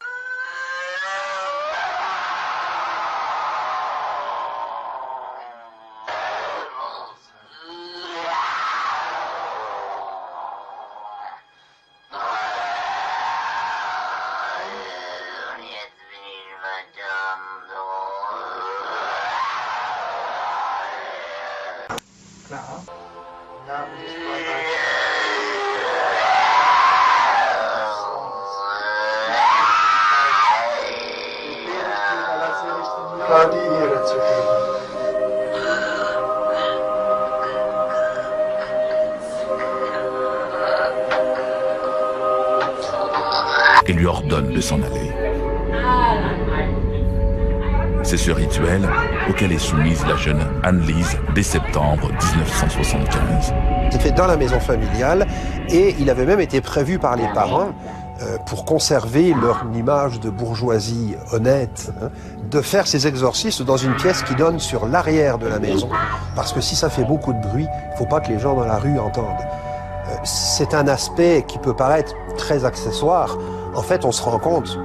Et lui ordonne de s'en aller. C'est ce rituel auquel est soumise la jeune Anne-Lise dès septembre 1975. C'était fait dans la maison familiale et il avait même été prévu par les parents pour conserver leur image de bourgeoisie honnête, de faire ces exorcismes dans une pièce qui donne sur l'arrière de la maison. Parce que si ça fait beaucoup de bruit, il ne faut pas que les gens dans la rue entendent. C'est un aspect qui peut paraître très accessoire. En fait, on se rend compte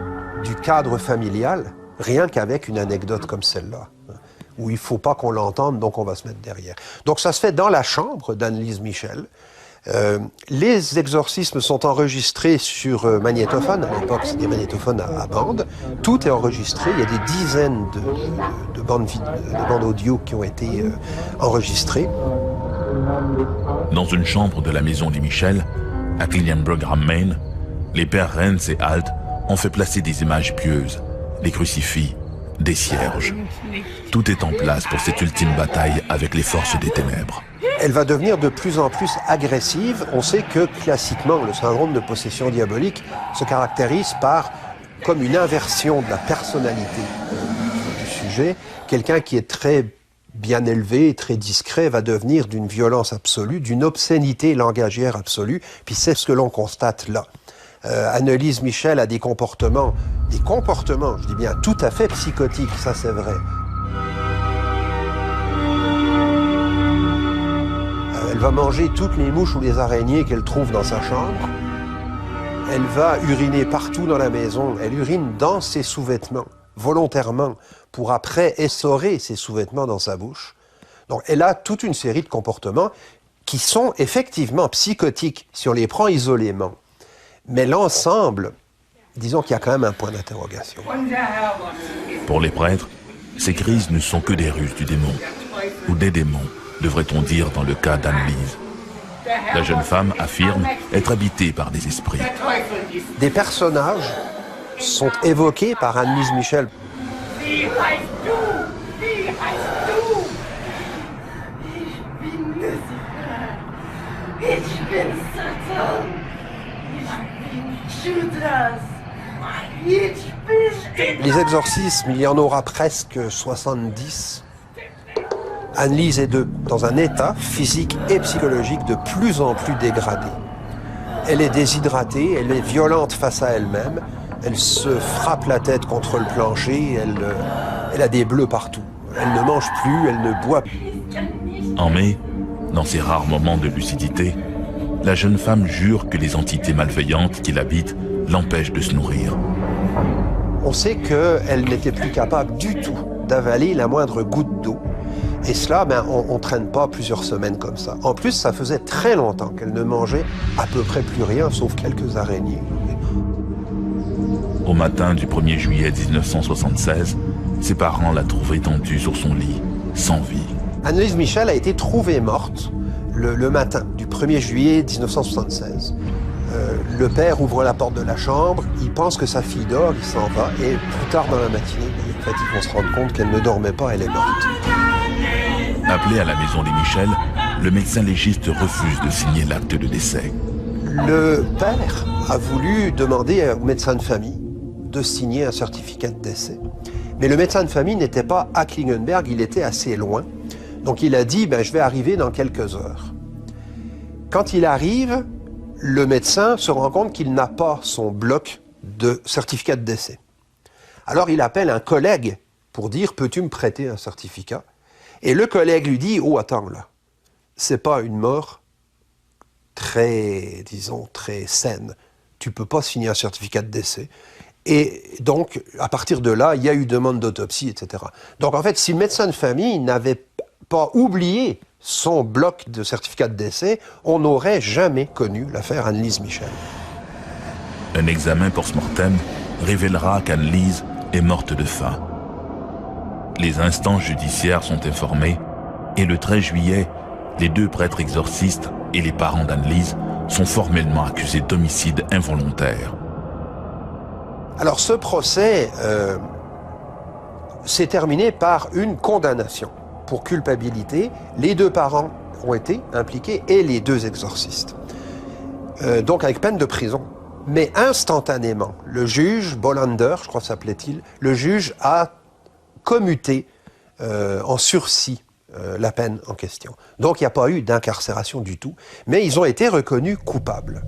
du cadre familial rien qu'avec une anecdote comme celle-là, où il ne faut pas qu'on l'entende, donc on va se mettre derrière. Donc ça se fait dans la chambre d'Anne-Lise Michel. Les exorcismes sont enregistrés sur magnétophone. À l'époque, c'était des magnétophones à bande. Tout est enregistré. Il y a des dizaines de bandes audio qui ont été enregistrées. Dans une chambre de la maison des Michel, à Killianburg am Main, les pères Renz et Alt ont fait placer des images pieuses, des crucifix, des cierges. Tout est en place pour cette ultime bataille avec les forces des ténèbres. Elle va devenir de plus en plus agressive. On sait que, classiquement, le syndrome de possession diabolique se caractérise par comme une inversion de la personnalité du sujet. Quelqu'un qui est très bien élevé, très discret, va devenir d'une violence absolue, d'une obscénité langagière absolue. Puis c'est ce que l'on constate là. Anne-Lise Michel a des comportements, je dis bien, tout à fait psychotiques, ça c'est vrai. Elle va manger toutes les mouches ou les araignées qu'elle trouve dans sa chambre. Elle va uriner partout dans la maison. Elle urine dans ses sous-vêtements, volontairement, pour après essorer ses sous-vêtements dans sa bouche. Donc elle a toute une série de comportements qui sont effectivement psychotiques si on les prend isolément. Mais l'ensemble, disons qu'il y a quand même un point d'interrogation. Pour les prêtres, ces crises ne sont que des ruses du démon, ou des démons, devrait-on dire dans le cas d'Anne-Lise. La jeune femme affirme être habitée par des esprits. Des personnages sont évoqués par Anne-Lise Michel. Les exorcismes, il y en aura presque 70. Anne-Lise est dans un état physique et psychologique de plus en plus dégradé. Elle est déshydratée, elle est violente face à elle-même, elle se frappe la tête contre le plancher, elle a des bleus partout. Elle ne mange plus, elle ne boit plus. En mai, dans ces rares moments de lucidité, la jeune femme jure que les entités malveillantes qui l'habitent l'empêchent de se nourrir. On sait qu'elle n'était plus capable du tout d'avaler la moindre goutte d'eau. Et cela, on ne traîne pas plusieurs semaines comme ça. En plus, ça faisait très longtemps qu'elle ne mangeait à peu près plus rien, sauf quelques araignées. Au matin du 1er juillet 1976, ses parents la trouvent étendue sur son lit, sans vie. Anne-Lise Michel a été trouvée morte le matin du 1er juillet 1976. Le père ouvre la porte de la chambre, il pense que sa fille dort, il s'en va, et plus tard dans la matinée, en fait, ils vont se rendre compte qu'elle ne dormait pas, elle est morte. Appelé à la maison des Michel, le médecin légiste refuse de signer l'acte de décès. Le père a voulu demander au médecin de famille de signer un certificat de décès. Mais le médecin de famille n'était pas à Klingenberg, il était assez loin. Donc il a dit, je vais arriver dans quelques heures. Quand il arrive, le médecin se rend compte qu'il n'a pas son bloc de certificat de décès. Alors il appelle un collègue pour dire, peux-tu me prêter un certificat? Et le collègue lui dit, oh attends là, c'est pas une mort très, disons, très saine, tu peux pas signer un certificat de décès. Et donc, à partir de là, il y a eu demande d'autopsie, etc. Donc, en fait, si le médecin de famille n'avait pas oublié son bloc de certificat de décès, on n'aurait jamais connu l'affaire Anneliese Michel. Un examen post-mortem révélera qu'Anneliese est morte de faim. Les instances judiciaires sont informées et le 13 juillet, les 2 prêtres exorcistes et les parents d'Anneliese sont formellement accusés d'homicide involontaire. Alors ce procès s'est terminé par une condamnation pour culpabilité. Les 2 parents ont été impliqués et les 2 exorcistes. Donc avec peine de prison. Mais instantanément, le juge, Bolander, je crois s'appelait-il, le juge a commuté en sursis la peine en question. Donc il n'y a pas eu d'incarcération du tout, mais ils ont été reconnus coupables.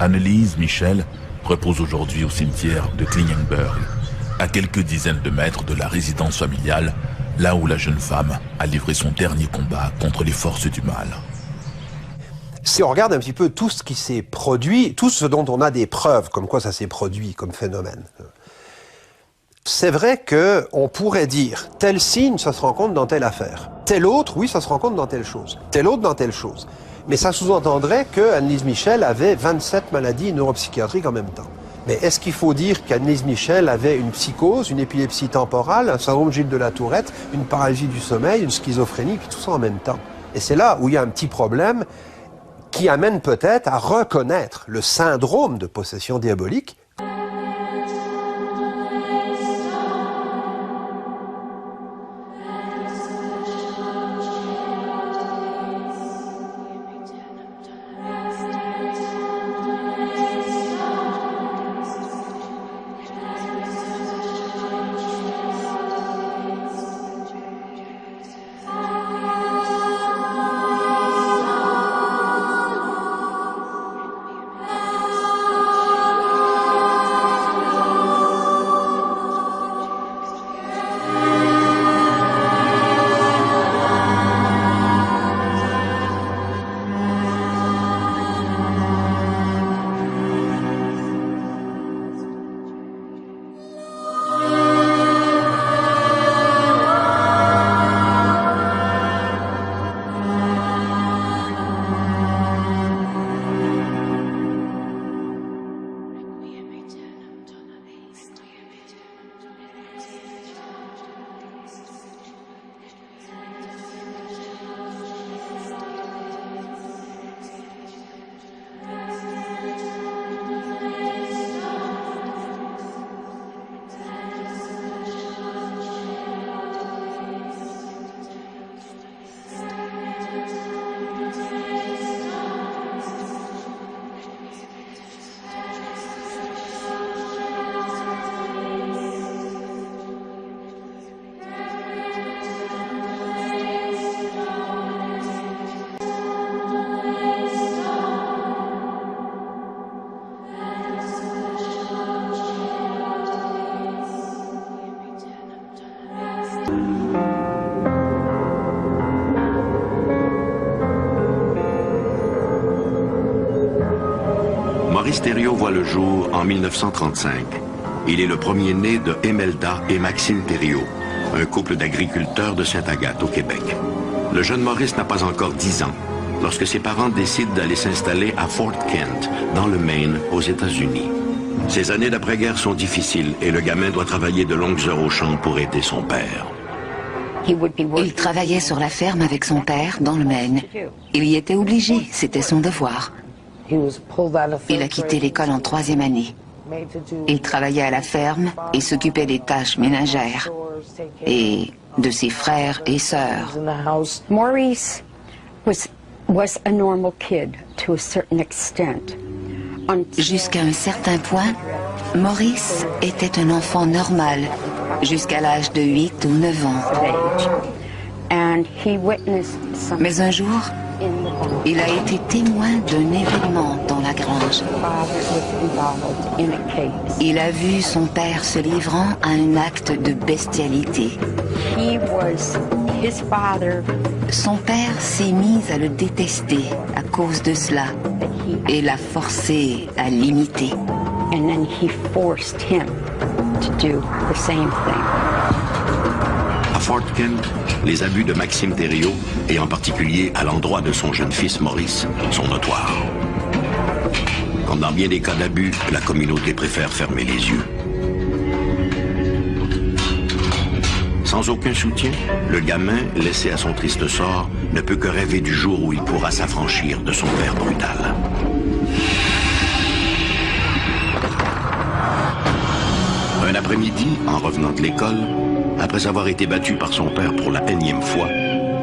Anneliese Michel repose aujourd'hui au cimetière de Klingenberg, à quelques dizaines de mètres de la résidence familiale, là où la jeune femme a livré son dernier combat contre les forces du mal. Si on regarde un petit peu tout ce qui s'est produit, tout ce dont on a des preuves, comme quoi ça s'est produit comme phénomène, c'est vrai qu'on pourrait dire, tel signe, ça se rencontre dans telle affaire. Tel autre, oui, ça se rencontre dans telle chose. Tel autre, dans telle chose. Mais ça sous-entendrait que Anneliese Michel avait 27 maladies neuropsychiatriques en même temps. Mais est-ce qu'il faut dire qu'Anneliese Michel avait une psychose, une épilepsie temporale, un syndrome de Gilles de la Tourette, une paralysie du sommeil, une schizophrénie, puis tout ça en même temps? Et c'est là où il y a un petit problème qui amène peut-être à reconnaître le syndrome de possession diabolique. Maurice Thériault voit le jour en 1935. Il est le premier-né de Emelda et Maxime Thériault, un couple d'agriculteurs de Sainte-Agathe au Québec. Le jeune Maurice n'a pas encore 10 ans lorsque ses parents décident d'aller s'installer à Fort Kent, dans le Maine, aux États-Unis. Ces années d'après-guerre sont difficiles et le gamin doit travailler de longues heures au champ pour aider son père. Il travaillait sur la ferme avec son père dans le Maine. Il y était obligé, c'était son devoir. Il a quitté l'école en 3e année. Il travaillait à la ferme et s'occupait des tâches ménagères et de ses frères et sœurs. Maurice was a normal kid to a certain extent. Jusqu'à un certain point, Maurice était un enfant normal, jusqu'à l'âge de 8 ou 9 ans. Mais un jour, Il a été témoin d'un événement dans la grange. Il a vu son père se livrant à un acte de bestialité. Son père s'est mis à le détester à cause de cela et l'a forcé à l'imiter. And then he forced him to do the same thing. À Fort Kent, les abus de Maxime Thériault, et en particulier à l'endroit de son jeune fils Maurice, sont notoires. Comme dans bien des cas d'abus, la communauté préfère fermer les yeux. Sans aucun soutien, le gamin, laissé à son triste sort, ne peut que rêver du jour où il pourra s'affranchir de son père brutal. Un après-midi, en revenant de l'école, après avoir été battu par son père pour la énième fois,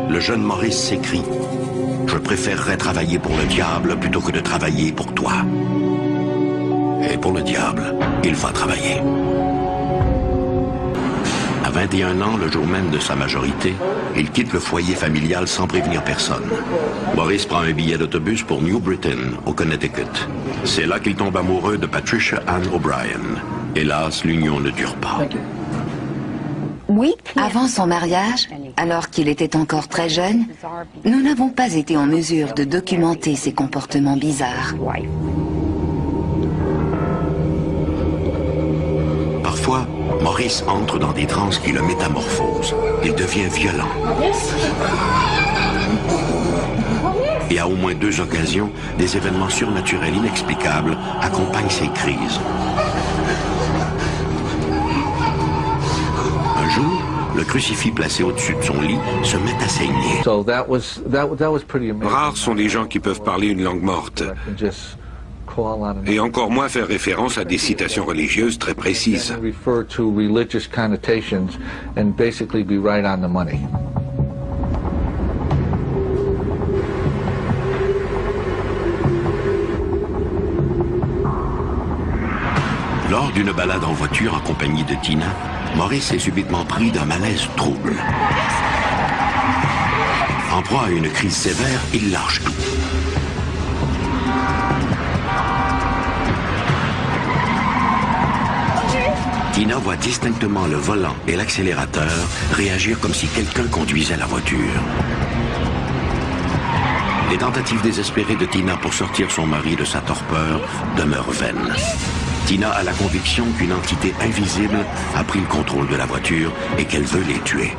le jeune Maurice s'écrie « Je préférerais travailler pour le diable plutôt que de travailler pour toi. » Et pour le diable, il va travailler. À 21 ans, le jour même de sa majorité, il quitte le foyer familial sans prévenir personne. Maurice prend un billet d'autobus pour New Britain, au Connecticut. C'est là qu'il tombe amoureux de Patricia Ann O'Brien. Hélas, l'union ne dure pas. Avant son mariage, alors qu'il était encore très jeune, nous n'avons pas été en mesure de documenter ses comportements bizarres. Parfois, Maurice entre dans des transes qui le métamorphosent. Il devient violent. Et à au moins 2 occasions, des événements surnaturels inexplicables accompagnent ces crises. Un jour, le crucifix placé au-dessus de son lit se met à saigner. Rares sont les gens qui peuvent parler une langue morte. Et encore moins faire référence à des citations religieuses très précises. Lors d'une balade en voiture en compagnie de Tina, Maurice est subitement pris d'un malaise trouble. En proie à une crise sévère, il lâche tout. Tina voit distinctement le volant et l'accélérateur réagir comme si quelqu'un conduisait la voiture. Les tentatives désespérées de Tina pour sortir son mari de sa torpeur demeurent vaines. Tina a la conviction qu'une entité invisible a pris le contrôle de la voiture et qu'elle veut les tuer.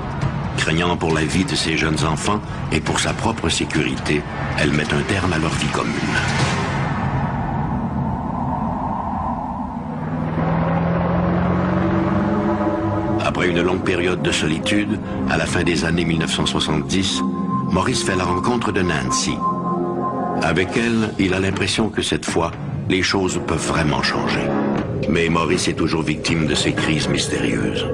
Craignant pour la vie de ses jeunes enfants et pour sa propre sécurité, elle met un terme à leur vie commune. Après une longue période de solitude, à la fin des années 1970, Maurice fait la rencontre de Nancy. Avec elle, il a l'impression que cette fois, les choses peuvent vraiment changer. Mais Maurice est toujours victime de ces crises mystérieuses.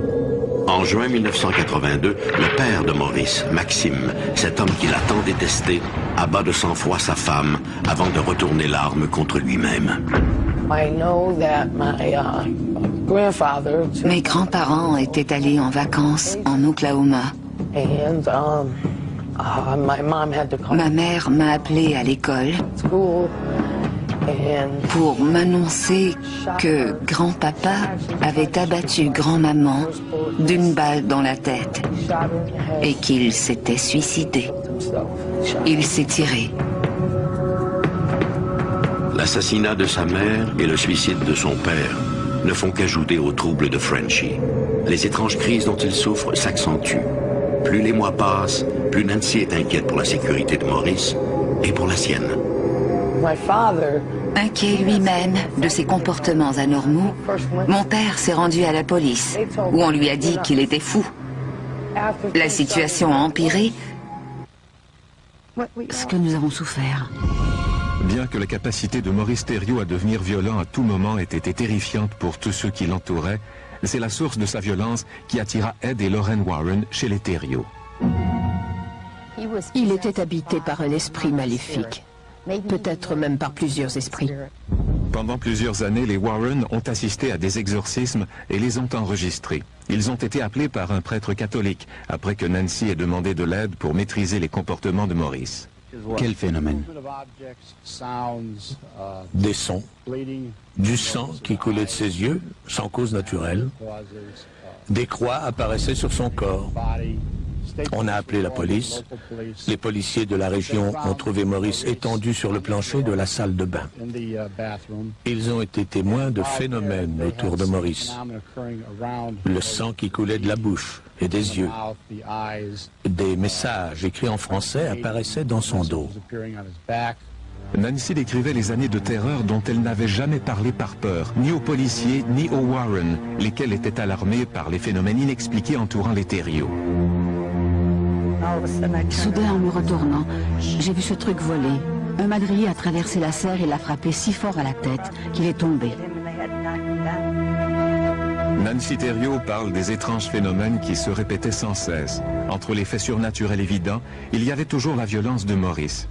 En juin 1982, le père de Maurice, Maxime, cet homme qu'il a tant détesté, abat de sang-froid sa femme avant de retourner l'arme contre lui-même. Mes grands-parents étaient allés en vacances en Oklahoma. Ma mère m'a appelé à l'école pour m'annoncer que grand-papa avait abattu grand-maman d'une balle dans la tête et qu'il s'était suicidé. Il s'est tiré. L'assassinat de sa mère et le suicide de son père ne font qu'ajouter aux troubles de Frenchy. Les étranges crises dont il souffre s'accentuent. Plus les mois passent, plus Nancy est inquiète pour la sécurité de Maurice et pour la sienne. Inquiet lui-même de ses comportements anormaux, mon père s'est rendu à la police, où on lui a dit qu'il était fou. La situation a empiré, ce que nous avons souffert. Bien que la capacité de Maurice Thériault à devenir violent à tout moment ait été terrifiante pour tous ceux qui l'entouraient, c'est la source de sa violence qui attira Ed et Lorraine Warren chez les Thériault. Il était habité par un esprit maléfique, peut-être même par plusieurs esprits. Pendant plusieurs années, les Warren ont assisté à des exorcismes et les ont enregistrés. Ils ont été appelés par un prêtre catholique après que Nancy ait demandé de l'aide pour maîtriser les comportements de Maurice. Quel phénomène? Des sons, du sang qui coulait de ses yeux, sans cause naturelle. Des croix apparaissaient sur son corps. On a appelé la police. Les policiers de la région ont trouvé Maurice étendu sur le plancher de la salle de bain. Ils ont été témoins de phénomènes autour de Maurice. Le sang qui coulait de la bouche et des yeux. Des messages écrits en français apparaissaient dans son dos. Nancy décrivait les années de terreur dont elle n'avait jamais parlé par peur, ni aux policiers, ni aux Warren, lesquels étaient alarmés par les phénomènes inexpliqués entourant les Thériault. Soudain, en me retournant, j'ai vu ce truc voler. Un madrier a traversé la serre et l'a frappé si fort à la tête qu'il est tombé. Nancy Thériault parle des étranges phénomènes qui se répétaient sans cesse. Entre les faits surnaturels évidents, il y avait toujours la violence de Maurice.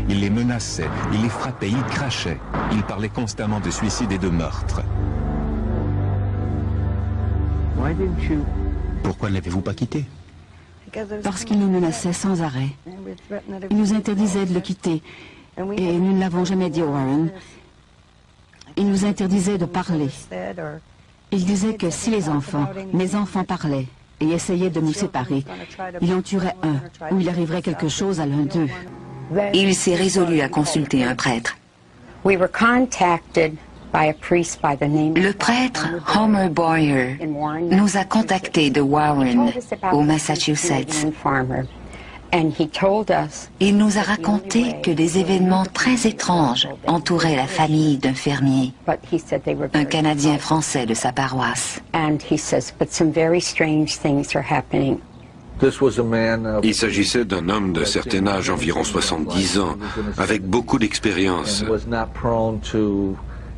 Il les menaçait, il les frappait, il crachait. Il parlait constamment de suicide et de meurtre. Pourquoi ne l'avez-vous pas quitté? Parce qu'il nous menaçait sans arrêt. Il nous interdisait de le quitter. Et nous ne l'avons jamais dit aux Warren. Il nous interdisait de parler. Il disait que si les enfants, mes enfants parlaient et essayaient de nous séparer, il en tuerait un, ou il arriverait quelque chose à l'un d'eux. Il s'est résolu à consulter un prêtre. Le prêtre Homer Boyer nous a contactés de Warren, au Massachusetts. Il nous a raconté que des événements très étranges entouraient la famille d'un fermier, un Canadien français de sa paroisse. Il s'agissait d'un homme d'un certain âge, environ 70 ans, avec beaucoup d'expérience.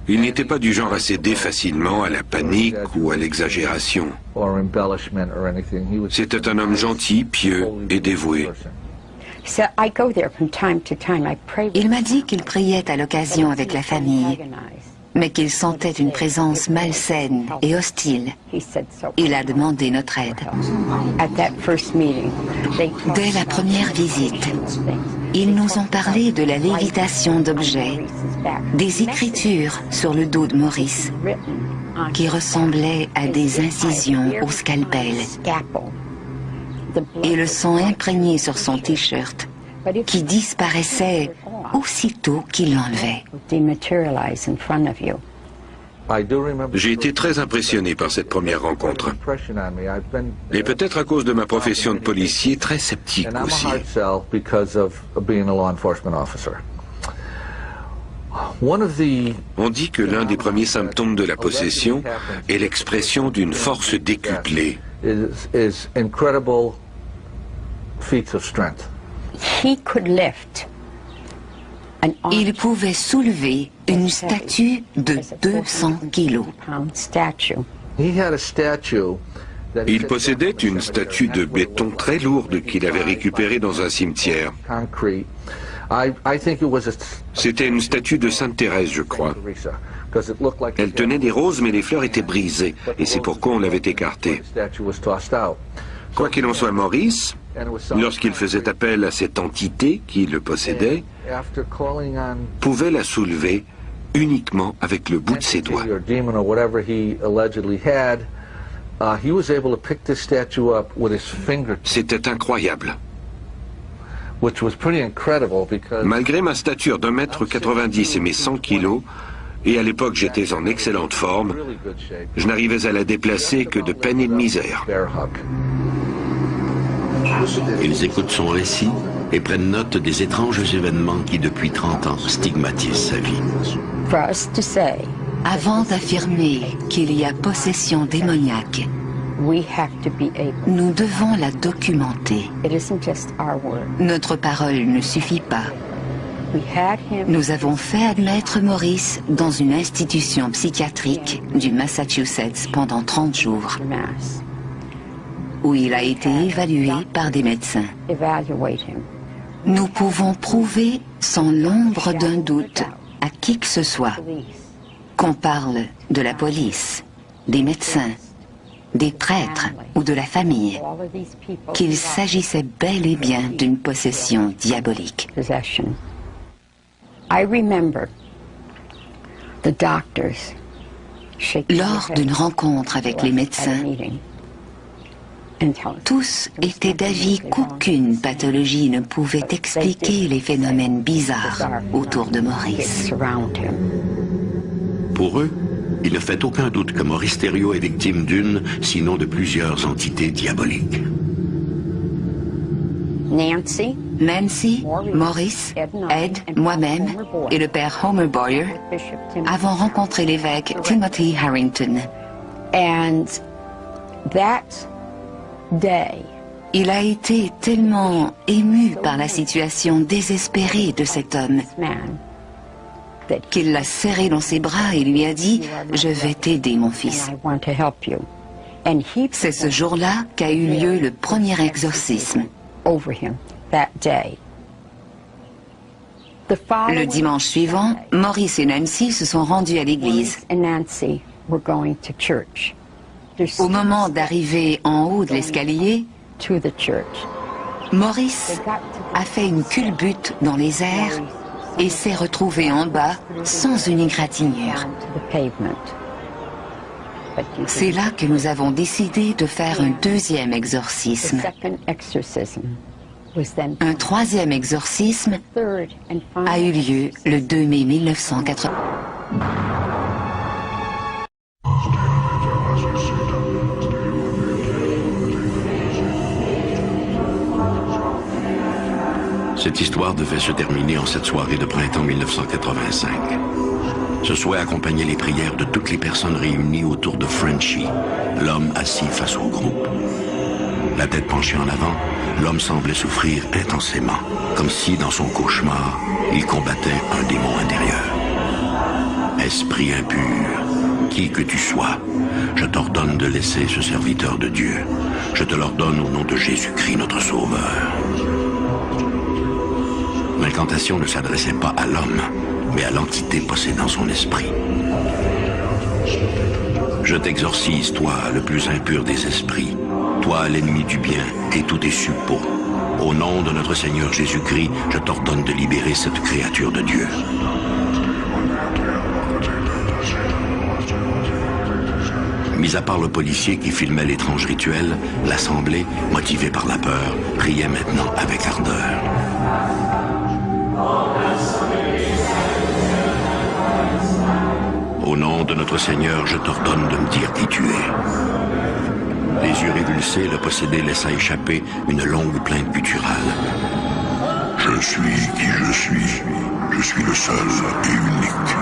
Il n'était pas du genre à céder facilement à la panique ou à l'exagération. C'était un homme gentil, pieux et dévoué. Il m'a dit qu'il priait à l'occasion avec la famille, mais qu'il sentait une présence malsaine et hostile. Il a demandé notre aide. Dès la première visite, ils nous ont parlé de la lévitation d'objets, des écritures sur le dos de Maurice, qui ressemblaient à des incisions au scalpel, et le sang imprégné sur son t-shirt, qui disparaissait aussitôt qu'il l'enlevait. J'ai été très impressionné par cette première rencontre. Et peut-être à cause de ma profession de policier, très sceptique aussi. On dit que l'un des premiers symptômes de la possession est l'expression d'une force décuplée. Il pouvait soulever une statue de 200 kilos. Il possédait une statue de béton très lourde qu'il avait récupérée dans un cimetière. C'était une statue de Sainte Thérèse, je crois. Elle tenait des roses, mais les fleurs étaient brisées, et c'est pourquoi on l'avait écartée. Quoi qu'il en soit, Maurice, lorsqu'il faisait appel à cette entité qui le possédait, pouvait la soulever uniquement avec le bout de ses doigts. C'était incroyable. Malgré ma stature d'1,90 m et mes 100 kilos, et à l'époque j'étais en excellente forme, je n'arrivais à la déplacer que de peine et de misère. Ils écoutent son récit et prennent note des étranges événements qui, depuis 30 ans, stigmatisent sa vie. Avant d'affirmer qu'il y a possession démoniaque, nous devons la documenter. Notre parole ne suffit pas. Nous avons fait admettre Maurice dans une institution psychiatrique du Massachusetts pendant 30 jours, où il a été évalué par des médecins. Nous pouvons prouver sans l'ombre d'un doute à qui que ce soit qu'on parle de la police, des médecins des prêtres ou de la famille, qu'il s'agissait bel et bien d'une possession diabolique. Lors d'une rencontre avec les médecins, tous étaient d'avis qu'aucune pathologie ne pouvait expliquer les phénomènes bizarres autour de Maurice. Pour eux, il ne fait aucun doute que Maurice Thériault est victime d'une, sinon de plusieurs entités diaboliques. Nancy, Maurice, Ed, moi-même et le père Homer Boyer avons rencontré l'évêque Timothy Harrington. Il a été tellement ému par la situation désespérée de cet homme qu'il l'a serré dans ses bras et lui a dit « Je vais t'aider, mon fils ». C'est ce jour-là qu'a eu lieu le premier exorcisme. Le dimanche suivant, Maurice et Nancy se sont rendus à l'église. Au moment d'arriver en haut de l'escalier, Maurice a fait une culbute dans les airs et s'est retrouvé en bas sans une égratignure. C'est là que nous avons décidé de faire un deuxième exorcisme. Un troisième exorcisme a eu lieu le 2 mai 1980. Cette histoire devait se terminer en cette soirée de printemps 1985. Ce souhait accompagnait les prières de toutes les personnes réunies autour de Frenchy, l'homme assis face au groupe. La tête penchée en avant, l'homme semblait souffrir intensément, comme si, dans son cauchemar, il combattait un démon intérieur. Esprit impur, qui que tu sois, je t'ordonne de laisser ce serviteur de Dieu. Je te l'ordonne au nom de Jésus-Christ, notre Sauveur. L'incantation ne s'adressait pas à l'homme, mais à l'entité possédant son esprit. Je t'exorcise, toi, le plus impur des esprits, toi, l'ennemi du bien et tous tes suppôts. Au nom de notre Seigneur Jésus-Christ, je t'ordonne de libérer cette créature de Dieu. Mis à part le policier qui filmait l'étrange rituel, l'assemblée, motivée par la peur, priait maintenant avec ardeur. Au nom de notre Seigneur, je t'ordonne de me dire qui tu es. Les yeux révulsés, le possédé laissa échapper une longue plainte gutturale. Je suis qui je suis. Je suis le seul et unique.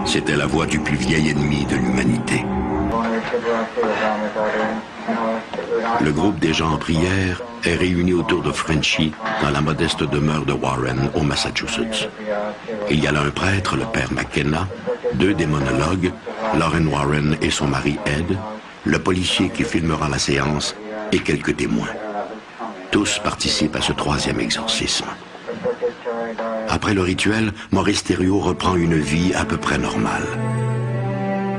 C'était la voix du plus vieil ennemi de l'humanité. Le groupe des gens en prière est réuni autour de Frenchy dans la modeste demeure de Warren, au Massachusetts. Il y a là un prêtre, le père McKenna, 2 démonologues, Lauren Warren et son mari Ed, le policier qui filmera la séance et quelques témoins. Tous participent à ce troisième exorcisme. Après le rituel, Maurice Thériault reprend une vie à peu près normale.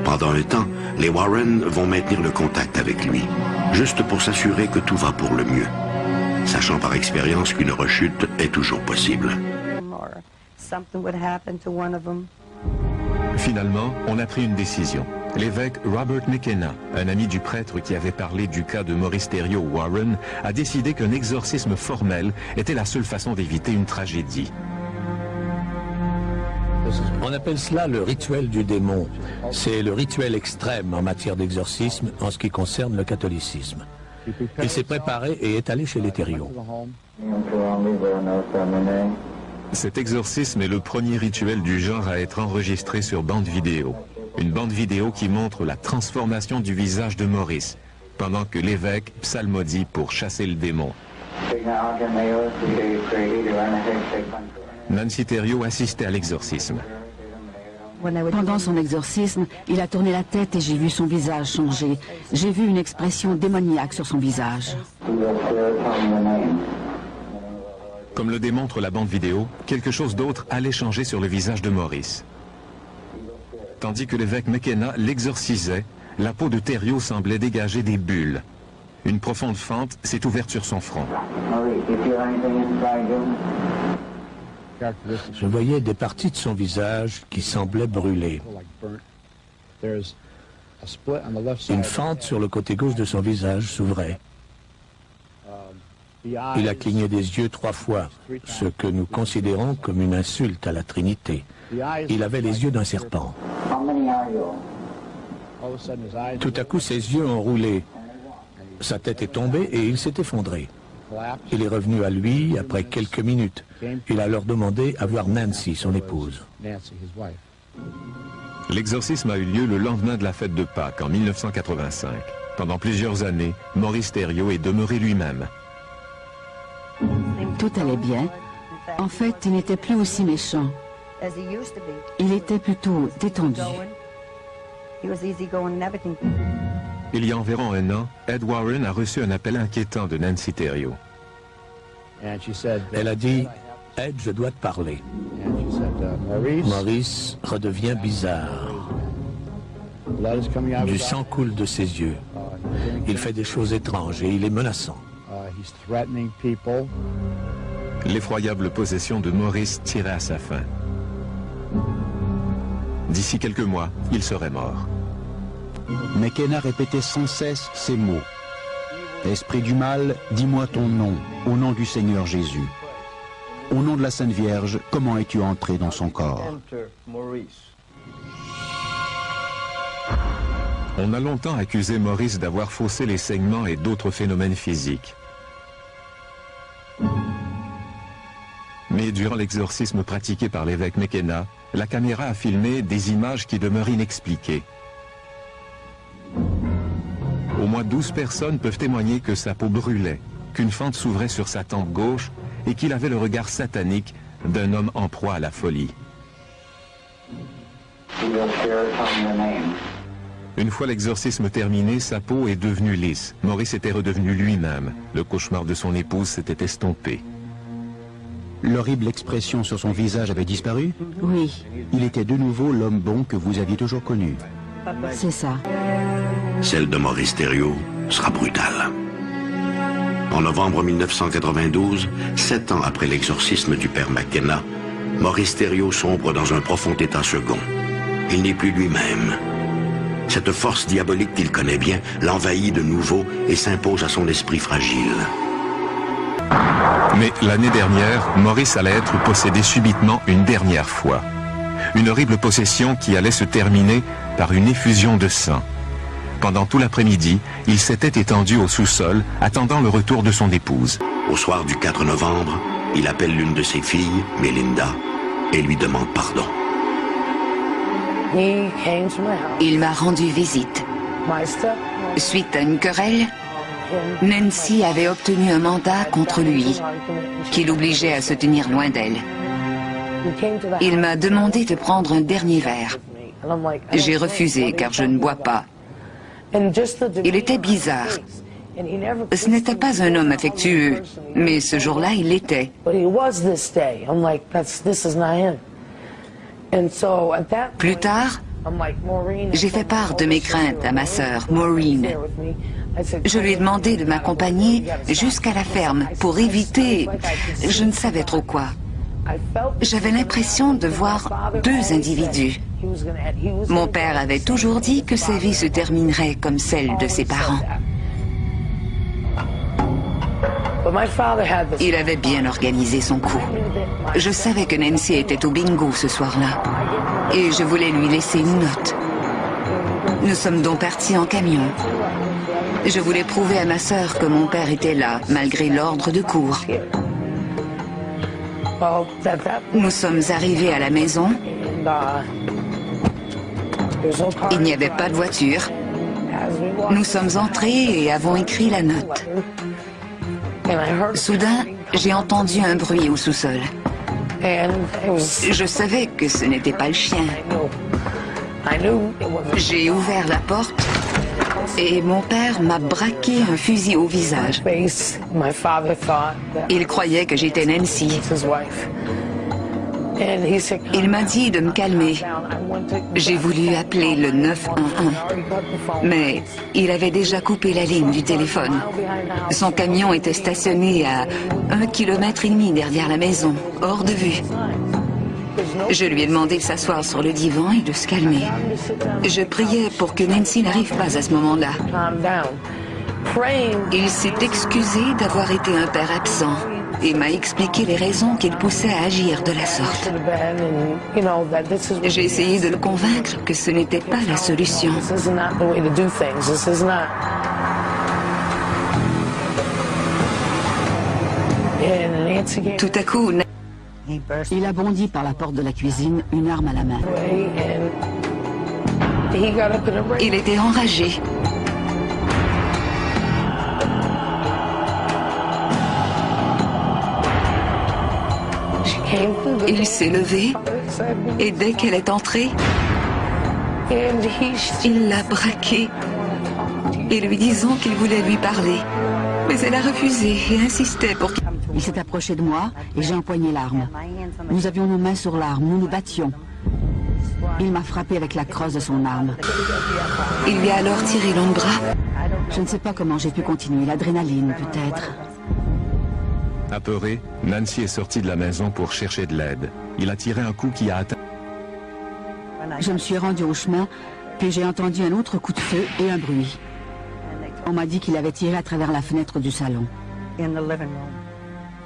Pendant un temps, les Warren vont maintenir le contact avec lui, juste pour s'assurer que tout va pour le mieux, sachant par expérience qu'une rechute est toujours possible. Finalement, on a pris une décision. L'évêque Robert McKenna, un ami du prêtre qui avait parlé du cas de Maurice Thériault Warren, a décidé qu'un exorcisme formel était la seule façon d'éviter une tragédie. On appelle cela le rituel du démon. C'est le rituel extrême en matière d'exorcisme en ce qui concerne le catholicisme. Il s'est préparé et est allé chez les Thériault. Cet exorcisme est le premier rituel du genre à être enregistré sur bande vidéo. Une bande vidéo qui montre la transformation du visage de Maurice, pendant que l'évêque psalmodie pour chasser le démon. Nancy Thériault assistait à l'exorcisme. Pendant son exorcisme, il a tourné la tête et j'ai vu son visage changer. J'ai vu une expression démoniaque sur son visage. Comme le démontre la bande vidéo, quelque chose d'autre allait changer sur le visage de Maurice. Tandis que l'évêque McKenna l'exorcisait, La peau de Thériault semblait dégager des bulles. Une profonde fente s'est ouverte sur son front. Je voyais des parties de son visage qui semblaient brûler. Une fente sur le côté gauche de son visage s'ouvrait. Il a cligné des yeux 3 fois, ce que nous considérons comme une insulte à la Trinité. Il avait les yeux d'un serpent. Tout à coup, ses yeux ont roulé. Sa tête est tombée et il s'est effondré. Il est revenu à lui après quelques minutes. Il a alors demandé à voir Nancy, son épouse. L'exorcisme a eu lieu le lendemain de la fête de Pâques, en 1985. Pendant plusieurs années, Maurice Thériault est demeuré lui-même. Tout allait bien. En fait, il n'était plus aussi méchant. Il était plutôt détendu. Il y a environ un an, Ed Warren a reçu un appel inquiétant de Nancy Thériault. Elle a dit, « Ed, je dois te parler. » Maurice redevient bizarre. Du sang coule de ses yeux. Il fait des choses étranges et il est menaçant. L'effroyable possession de Maurice tirait à sa fin. D'ici quelques mois, il serait mort. McKenna répétait sans cesse ces mots. « Esprit du mal, dis-moi ton nom, au nom du Seigneur Jésus. Au nom de la Sainte Vierge, comment es-tu entré dans son corps ?» On a longtemps accusé Maurice d'avoir faussé les saignements et d'autres phénomènes physiques. Mais durant l'exorcisme pratiqué par l'évêque McKenna, la caméra a filmé des images qui demeurent inexpliquées. Au moins 12 personnes peuvent témoigner que sa peau brûlait, qu'une fente s'ouvrait sur sa tempe gauche et qu'il avait le regard satanique d'un homme en proie à la folie. Une fois l'exorcisme terminé, sa peau est devenue lisse. Maurice était redevenu lui-même. Le cauchemar de son épouse s'était estompé. L'horrible expression sur son visage avait disparu? Oui. Il était de nouveau l'homme bon que vous aviez toujours connu. C'est ça. Celle de Maurice Thériault sera brutale. En novembre 1992, 7 ans après l'exorcisme du père McKenna, Maurice Thériault sombre dans un profond état second. Il n'est plus lui-même. Cette force diabolique qu'il connaît bien l'envahit de nouveau et s'impose à son esprit fragile. Mais l'année dernière, Maurice allait être possédé subitement une dernière fois. Une horrible possession qui allait se terminer par une effusion de sang. Pendant tout l'après-midi, il s'était étendu au sous-sol, attendant le retour de son épouse. Au soir du 4 novembre, il appelle l'une de ses filles, Melinda, et lui demande pardon. Il m'a rendu visite. Suite à une querelle, Nancy avait obtenu un mandat contre lui, qui l'obligeait à se tenir loin d'elle. Il m'a demandé de prendre un dernier verre. J'ai refusé car je ne bois pas. Il était bizarre. Ce n'était pas un homme affectueux, mais ce jour-là, il l'était. Plus tard, j'ai fait part de mes craintes à ma sœur, Maureen. Je lui ai demandé de m'accompagner jusqu'à la ferme pour éviter, je ne savais trop quoi. J'avais l'impression de voir 2 individus. Mon père avait toujours dit que sa vie se terminerait comme celle de ses parents. Il avait bien organisé son coup. Je savais que Nancy était au bingo ce soir-là. Et je voulais lui laisser une note. Nous sommes donc partis en camion. Je voulais prouver à ma sœur que mon père était là, malgré l'ordre de cour. Nous sommes arrivés à la maison. Il n'y avait pas de voiture. Nous sommes entrés et avons écrit la note. Soudain, j'ai entendu un bruit au sous-sol. Je savais que ce n'était pas le chien. J'ai ouvert la porte et mon père m'a braqué un fusil au visage. Il croyait que j'étais Nancy. Il m'a dit de me calmer. J'ai voulu appeler le 911, mais il avait déjà coupé la ligne du téléphone. Son camion était stationné à 1,5 km derrière la maison, hors de vue. Je lui ai demandé de s'asseoir sur le divan et de se calmer. Je priais pour que Nancy n'arrive pas à ce moment-là. Il s'est excusé d'avoir été un père absent et m'a expliqué les raisons qui le poussaient à agir de la sorte. J'ai essayé de le convaincre que ce n'était pas la solution. Tout à coup, il a bondi par la porte de la cuisine, une arme à la main. Il était enragé. Il s'est levé et dès qu'elle est entrée, il l'a braquée et lui disant qu'il voulait lui parler. Mais elle a refusé et insistait pour qu'il... Il s'est approché de moi et j'ai empoigné l'arme. Nous avions nos mains sur l'arme, nous nous battions. Il m'a frappé avec la crosse de son arme. Il lui a alors tiré l'ombre-bras. Je ne sais pas comment j'ai pu continuer, l'adrénaline peut-être. Apeurée, Nancy est sortie de la maison pour chercher de l'aide. Il a tiré un coup qui a atteint... Je me suis rendue au chemin, puis j'ai entendu un autre coup de feu et un bruit. On m'a dit qu'il avait tiré à travers la fenêtre du salon.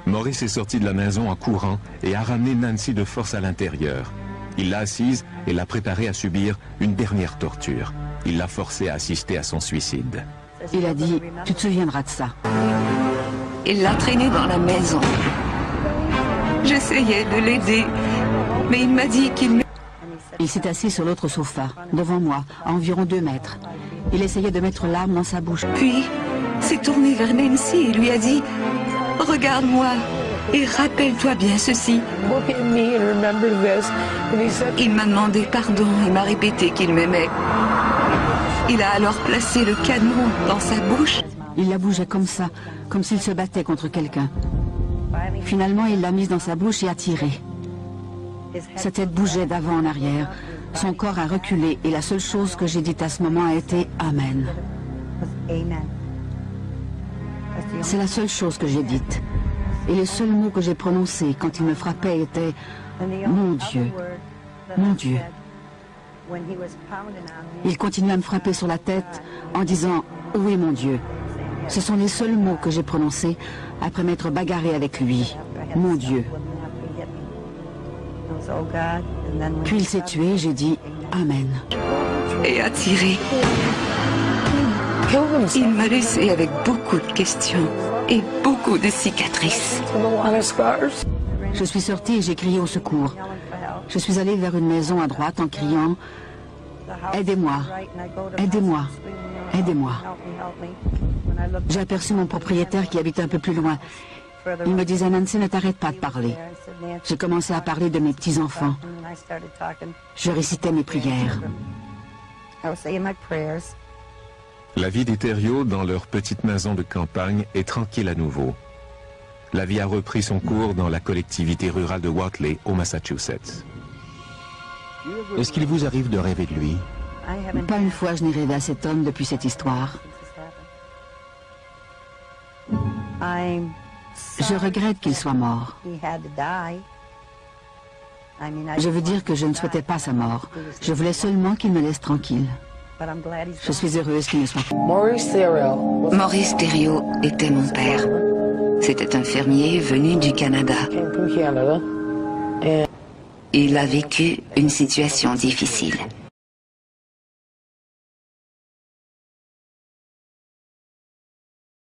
Maurice est sorti de la maison en courant et a ramené Nancy de force à l'intérieur. Il l'a assise et l'a préparée à subir une dernière torture. Il l'a forcée à assister à son suicide. Il a dit « Tu te souviendras de ça ». Il l'a traîné dans la maison. J'essayais de l'aider, mais il m'a dit qu'il... Il s'est assis sur l'autre sofa, devant moi, à environ 2 mètres. Il essayait de mettre l'arme dans sa bouche. Puis, s'est tourné vers Nancy et lui a dit « Regarde-moi et rappelle-toi bien ceci. » Il m'a demandé pardon et m'a répété qu'il m'aimait. Il a alors placé le canon dans sa bouche. Il la bougeait comme ça, comme s'il se battait contre quelqu'un. Finalement, il l'a mise dans sa bouche et a tiré. Sa tête bougeait d'avant en arrière. Son corps a reculé et la seule chose que j'ai dite à ce moment a été « Amen ». C'est la seule chose que j'ai dite. Et le seul mot que j'ai prononcé quand il me frappait était « Mon Dieu, mon Dieu ». Il continue à me frapper sur la tête en disant « Oui, mon Dieu ». Ce sont les seuls mots que j'ai prononcés après m'être bagarré avec lui. « Mon Dieu ». Puis il s'est tué, j'ai dit « Amen ». Et a tiré. Il m'a laissé avec beaucoup de questions et beaucoup de cicatrices. Je suis sortie et j'ai crié au secours. Je suis allée vers une maison à droite en criant « Aidez-moi, aidez-moi, aidez-moi ». J'ai aperçu mon propriétaire qui habitait un peu plus loin. Il me disait « Nancy, ne t'arrête pas de parler ». J'ai commencé à parler de mes petits-enfants. Je récitais mes prières. La vie des Thériault dans leur petite maison de campagne est tranquille à nouveau. La vie a repris son cours dans la collectivité rurale de Whately, au Massachusetts. Est-ce qu'il vous arrive de rêver de lui? Pas une fois je n'ai rêvé à cet homme depuis cette histoire. Je regrette qu'il soit mort. Je veux dire que je ne souhaitais pas sa mort. Je voulais seulement qu'il me laisse tranquille. Je suis heureuse qu'il ne soit pas. Maurice Thériault était mon père. C'était un fermier venu du Canada. Il a vécu une situation difficile.